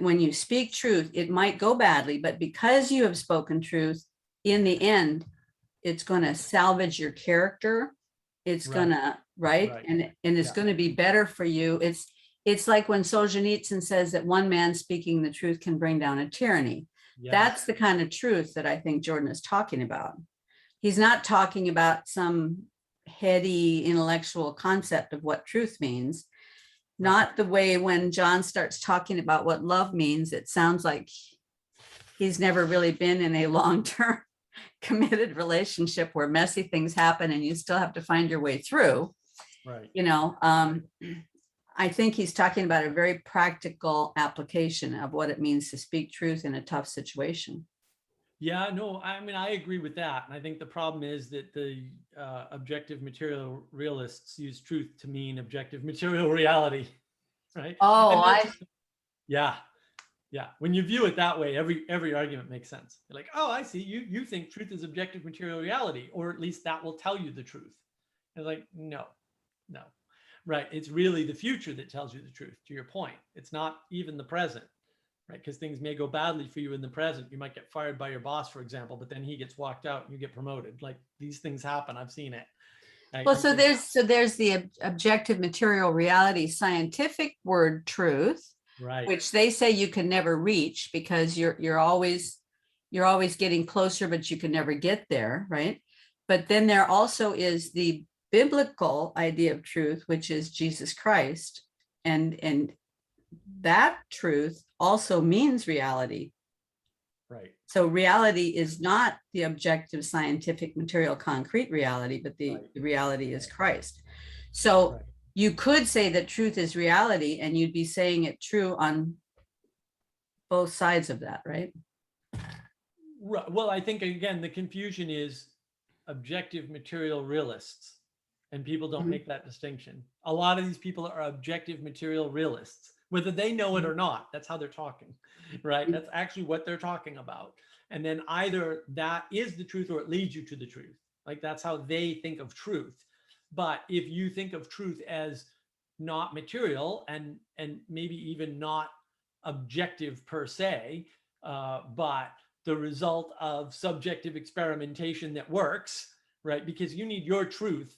when you speak truth, it might go badly, but because you have spoken truth, in the end, it's going to salvage your character. It's going to, and it's going to be better for you. It's like when Solzhenitsyn says that one man speaking the truth can bring down a tyranny. Yes. That's the kind of truth that I think Jordan is talking about. He's not talking about some heady intellectual concept of what truth means. Not the way when John starts talking about what love means, it sounds like he's never really been in a long-term committed relationship where messy things happen and you still have to find your way through. Right. I think he's talking about a very practical application of what it means to speak truth in a tough situation. Yeah, no, I mean, I agree with that. And I think the problem is that the objective material realists use truth to mean objective material reality. right? Oh, Yeah. Yeah. When you view it that way, every argument makes sense. You're like, oh, I see. You think truth is objective material reality, or at least that will tell you the truth. And like, no. Right. It's really the future that tells you the truth, to your point. It's not even the present, right? Because things may go badly for you in the present. You might get fired by your boss, for example, but then he gets walked out and you get promoted. Like, these things happen. I've seen it. Right? well, so there's the objective material reality scientific word truth, right. which they say you can never reach because you're always getting closer, but you can never get there, right? But then there also is the biblical idea of truth, which is Jesus Christ, and that truth also means reality. Right. So reality is not the objective scientific material concrete reality, but the reality is Christ. So you could say that truth is reality, and you'd be saying it true on both sides of that, right? Right. Well, I think, again, the confusion is objective material realists, and people don't make that distinction. A lot of these people are objective material realists, whether they know it or not. That's how they're talking, right? That's actually what they're talking about. And then either that is the truth or it leads you to the truth. Like, that's how they think of truth. But if you think of truth as not material and maybe even not objective per se, but the result of subjective experimentation that works, right? Because you need your truth.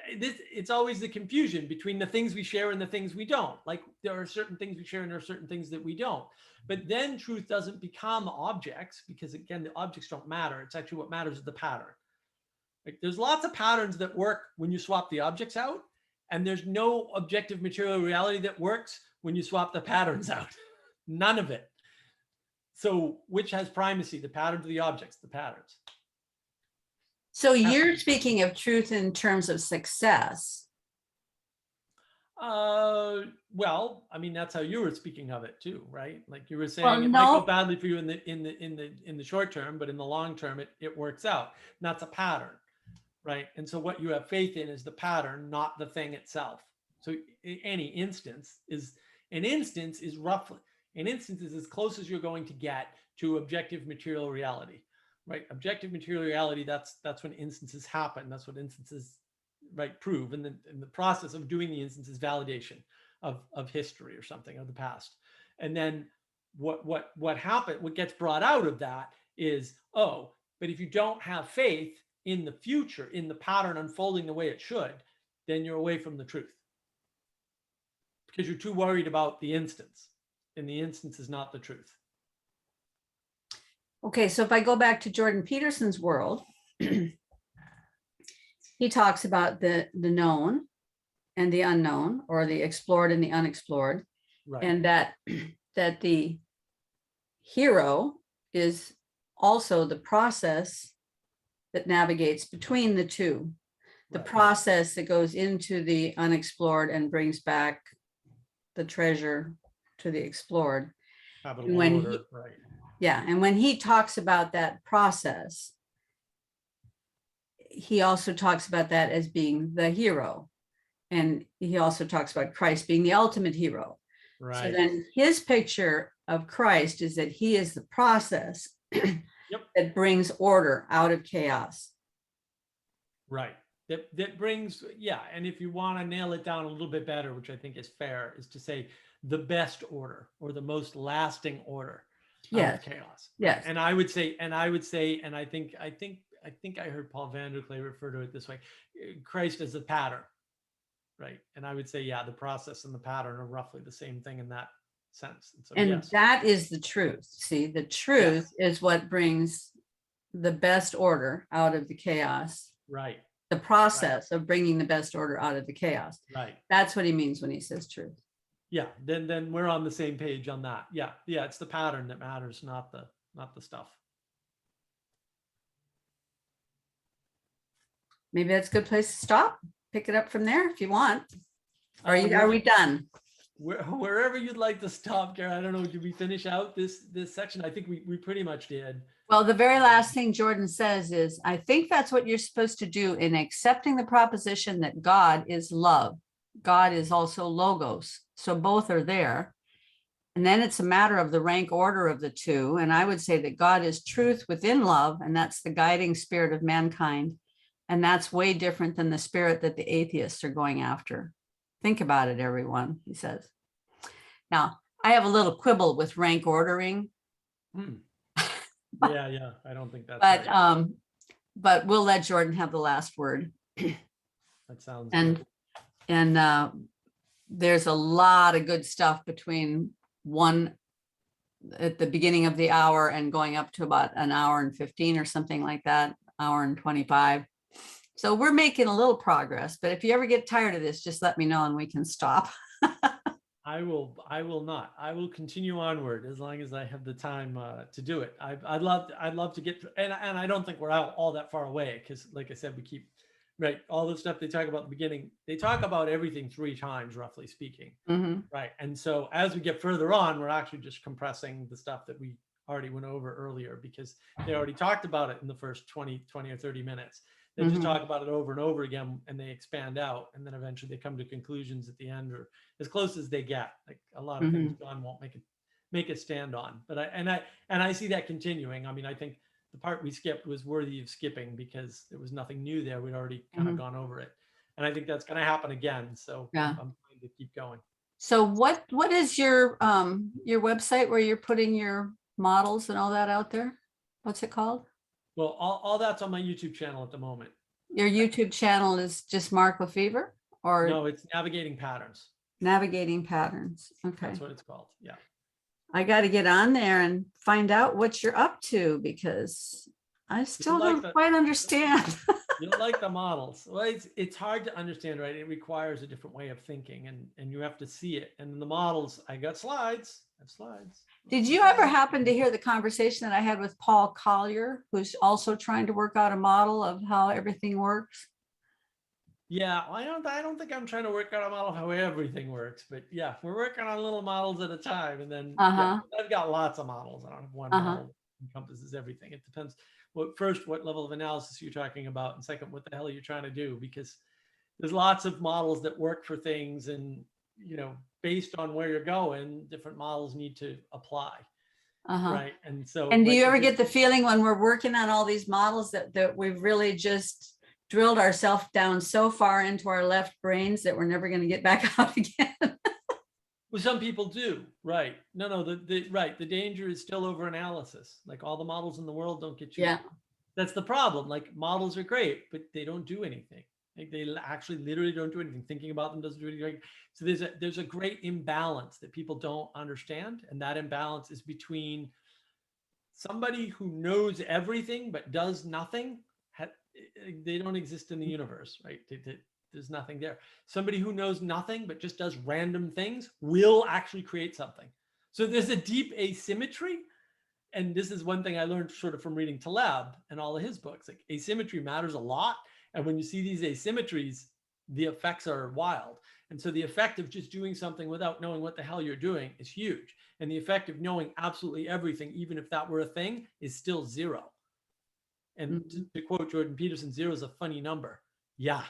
It's always the confusion between the things we share and the things we don't. Like, there are certain things we share and there are certain things that we don't. But then truth doesn't become objects, because, again, the objects don't matter. It's actually what matters is the pattern. Like, there's lots of patterns that work when you swap the objects out, and there's no objective material reality that works when you swap the patterns out. None of it. So which has primacy, the patterns or the objects? The patterns. So you're speaking of truth in terms of success. Well, I mean, that's how you were speaking of it too, right? Like, you were saying, Well, it might no. go badly for you in the short term, but in the long term, it works out. And that's a pattern, right? And so what you have faith in is the pattern, not the thing itself. So any instance is roughly, an instance is as close as you're going to get to objective material reality, right? Objective material reality, that's when instances happen. That's what instances, right, prove. And the process of doing the instance is validation of history or something, of the past. And then what happened, what gets brought out of that is, oh, but if you don't have faith in the future, in the pattern unfolding the way it should, then you're away from the truth. Because you're too worried about the instance, and the instance is not the truth. Okay, so if I go back to Jordan Peterson's world, he talks about the known and the unknown, or the explored and the unexplored, Right. and that the hero is also the process that navigates between the two, the Right. process that goes into the unexplored and brings back the treasure to the explored. Capital When order, he- right. Yeah, and when he talks about that process, he also talks about that as being the hero. And he also talks about Christ being the ultimate hero. Right. So then his picture of Christ is that he is the process that brings order out of chaos. Right. That brings, yeah. And if you want to nail it down a little bit better, which I think is fair, is to say the best order, or the most lasting order out of chaos. Yes. And I would say, and I think I heard Paul van der Klee refer to it this way: Christ as a pattern. Right. And I would say, yeah, the process and the pattern are roughly the same thing in that sense. And so, And yes. that is the truth. See, the truth is what brings the best order out of the chaos. Right. The process of bringing the best order out of the chaos. Right. That's what he means when he says truth. Yeah. Then we're on the same page on that. Yeah. Yeah. It's the pattern that matters, not the stuff. Maybe that's a good place to stop. Pick it up from there if you want. Are we done? Wherever you'd like to stop, Kara. I don't know. Did we finish out this section? I think we pretty much did. Well, the very last thing Jordan says is, I think that's what you're supposed to do in accepting the proposition that God is love. God is also Logos. So both are there. And then it's a matter of the rank order of the two. And I would say that God is truth within love, and that's the guiding spirit of mankind. And that's way different than the spirit that the atheists are going after. Think about it, everyone, he says. Now, I have a little quibble with rank ordering. Yeah, I don't think that's right. But we'll let Jordan have the last word. That sounds And good. There's a lot of good stuff between one at the beginning of the hour and going up to about an hour and 15 or something like that, hour and 25. So we're making a little progress, but if you ever get tired of this, just let me know and we can stop. I will not. I will continue onward as long as I have the time to do it. I'd love to get through, and I don't think we're out all that far away, because like I said, we keep right, all the stuff they talk about at the beginning, they talk about everything 3 times, roughly speaking. Right. And so as we get further on, we're actually just compressing the stuff that we already went over earlier, because they already talked about it in the first 20 or 30 minutes. They just talk about it over and over again, and they expand out, and then eventually they come to conclusions at the end, or as close as they get. Like a lot of things John won't make it stand on. But I see that continuing. I mean, I think the part we skipped was worthy of skipping because there was nothing new there. We'd already kind of gone over it. And I think that's going to happen again. So I'm going to keep going. So what is your website where you're putting your models and all that out there? What's it called? Well, all that's on my YouTube channel at the moment. Your YouTube channel is just Mark Lefebvre, or? No, it's Navigating Patterns. Navigating Patterns. Okay. That's what it's called. Yeah. I got to get on there and find out what you're up to, because I still don't quite understand. You don't like the models. Well, it's hard to understand, right? It requires a different way of thinking, and you have to see it. And the models, I got slides. I have slides. Did you ever happen to hear the conversation that I had with Paul Collier, who's also trying to work out a model of how everything works? Yeah, I don't think I'm trying to work out a model of how everything works, but yeah, we're working on little models at a time. And then yeah, I've got lots of models. I don't have one model that encompasses everything. It depends what level of analysis you're talking about, and second, what the hell are you trying to do? Because there's lots of models that work for things, and based on where you're going, different models need to apply. Right. And so, and do you ever get the feeling when we're working on all these models that we've really just drilled ourselves down so far into our left brains that we're never going to get back out again? Well, some people do. Right. No, the danger is still over analysis. Like all the models in the world don't get you. Yeah. That's the problem. Like models are great, but they don't do anything. Like they actually literally don't do anything. Thinking about them doesn't do anything. So there's a great imbalance that people don't understand. And that imbalance is between somebody who knows everything but does nothing. They don't exist in the universe, right? There's nothing there. Somebody who knows nothing but just does random things will actually create something. So there's a deep asymmetry. And this is one thing I learned sort of from reading Taleb and all of his books. Like asymmetry matters a lot. And when you see these asymmetries, the effects are wild. And so the effect of just doing something without knowing what the hell you're doing is huge. And the effect of knowing absolutely everything, even if that were a thing, is still 0. And to quote Jordan Peterson, 0 is a funny number. Yeah.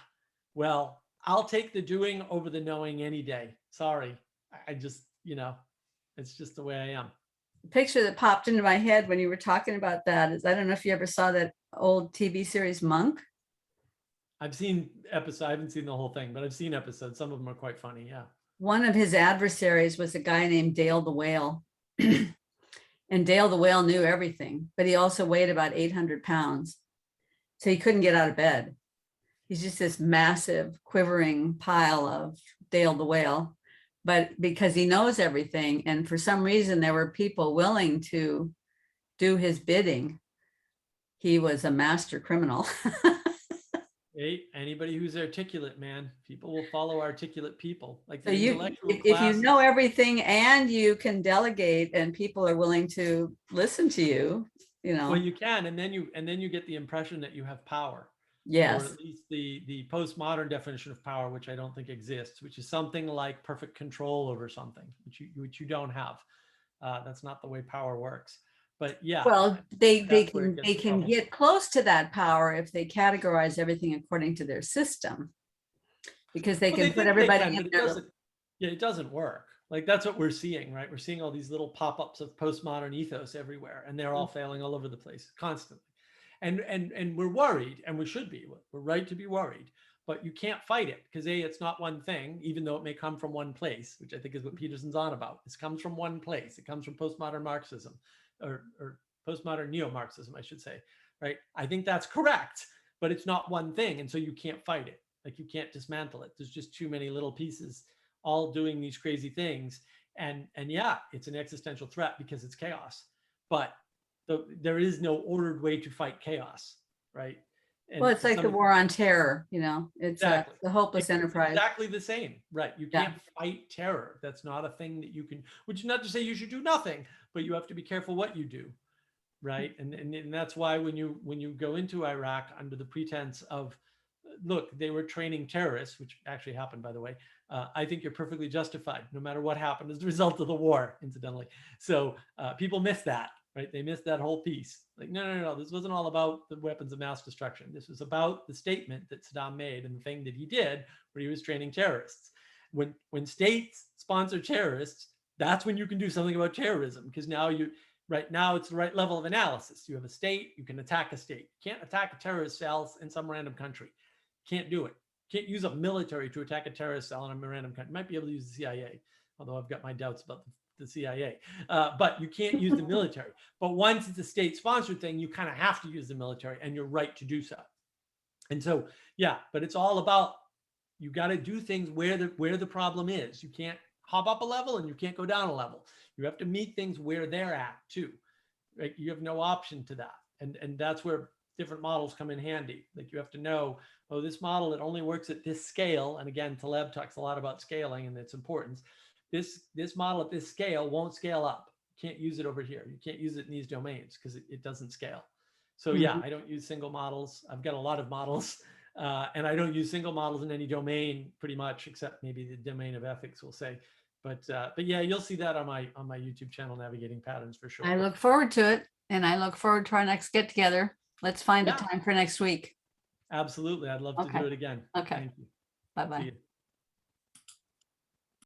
Well, I'll take the doing over the knowing any day. Sorry. I just, it's just the way I am. The picture that popped into my head when you were talking about that is, I don't know if you ever saw that old TV series Monk. I've seen episodes. I haven't seen the whole thing, but I've seen episodes. Some of them are quite funny. Yeah. One of his adversaries was a guy named Dale the Whale. And Dale the Whale knew everything, but he also weighed about 800 pounds. So he couldn't get out of bed. He's just this massive quivering pile of Dale the Whale, but because he knows everything. And for some reason, there were people willing to do his bidding. He was a master criminal. Hey, anybody who's articulate, man, people will follow articulate people. Like so if you know everything and you can delegate, and people are willing to listen to you, Well, you can, and then you get the impression that you have power. Yes. Or at least the postmodern definition of power, which I don't think exists, which is something like perfect control over something, which you don't have. That's not the way power works. But yeah, well, they can get close to that power if they categorize everything according to their system. because they Well, can they put think they everybody can, in but there. it doesn't work. Like that's what we're seeing, right? We're seeing all these little pop-ups of postmodern ethos everywhere, and they're all failing all over the place constantly. And we're worried, and we should be. We're right to be worried, but you can't fight it because it's not one thing, even though it may come from one place, which I think is what Peterson's on about. This comes from one place. It comes from postmodern Marxism, or postmodern neo-Marxism, I should say, right? I think that's correct, but it's not one thing, and so you can't fight it. Like you can't dismantle it. There's just too many little pieces all doing these crazy things. And yeah, it's an existential threat because it's chaos, but there is no ordered way to fight chaos, right? And Well, it's like the war on terror, it's exactly. the hopeless It's enterprise. exactly the same, right? You can't fight terror. That's not a thing that you can, which is not to say you should do nothing, but you have to be careful what you do, right? And that's why when you go into Iraq under the pretense of, look, they were training terrorists, which actually happened, by the way. I think you're perfectly justified, no matter what happened as a result of the war, incidentally. So people miss that, right? They miss that whole piece. Like, no. This wasn't all about the weapons of mass destruction. This was about the statement that Saddam made and the thing that he did where he was training terrorists. When states sponsor terrorists, that's when you can do something about terrorism, because now right now it's the right level of analysis. You have a state, you can attack a state. You can't attack a terrorist cell in some random country. Can't do it. Can't use a military to attack a terrorist cell in a random country. You might be able to use the CIA, although I've got my doubts about the CIA. But you can't use the military. But once it's a state-sponsored thing, you kind of have to use the military, and you're right to do so. And so, yeah, but it's all about, you got to do things where the problem is. You can't hop up a level and you can't go down a level. You have to meet things where they're at too. Right? You have no option to that. And that's where different models come in handy. Like you have to know, oh, this model, it only works at this scale. And again, Taleb talks a lot about scaling and its importance. This model at this scale won't scale up. You can't use it over here. You can't use it in these domains because it doesn't scale. So yeah, I don't use single models. I've got a lot of models, and I don't use single models in any domain pretty much, except maybe the domain of ethics, we'll say. But yeah, you'll see that on my YouTube channel, Navigating Patterns, for sure. I look forward to it, and I look forward to our next get together. Let's find a time for next week. Absolutely. I'd love to do it again. Okay. Thank you. Bye-bye. See you.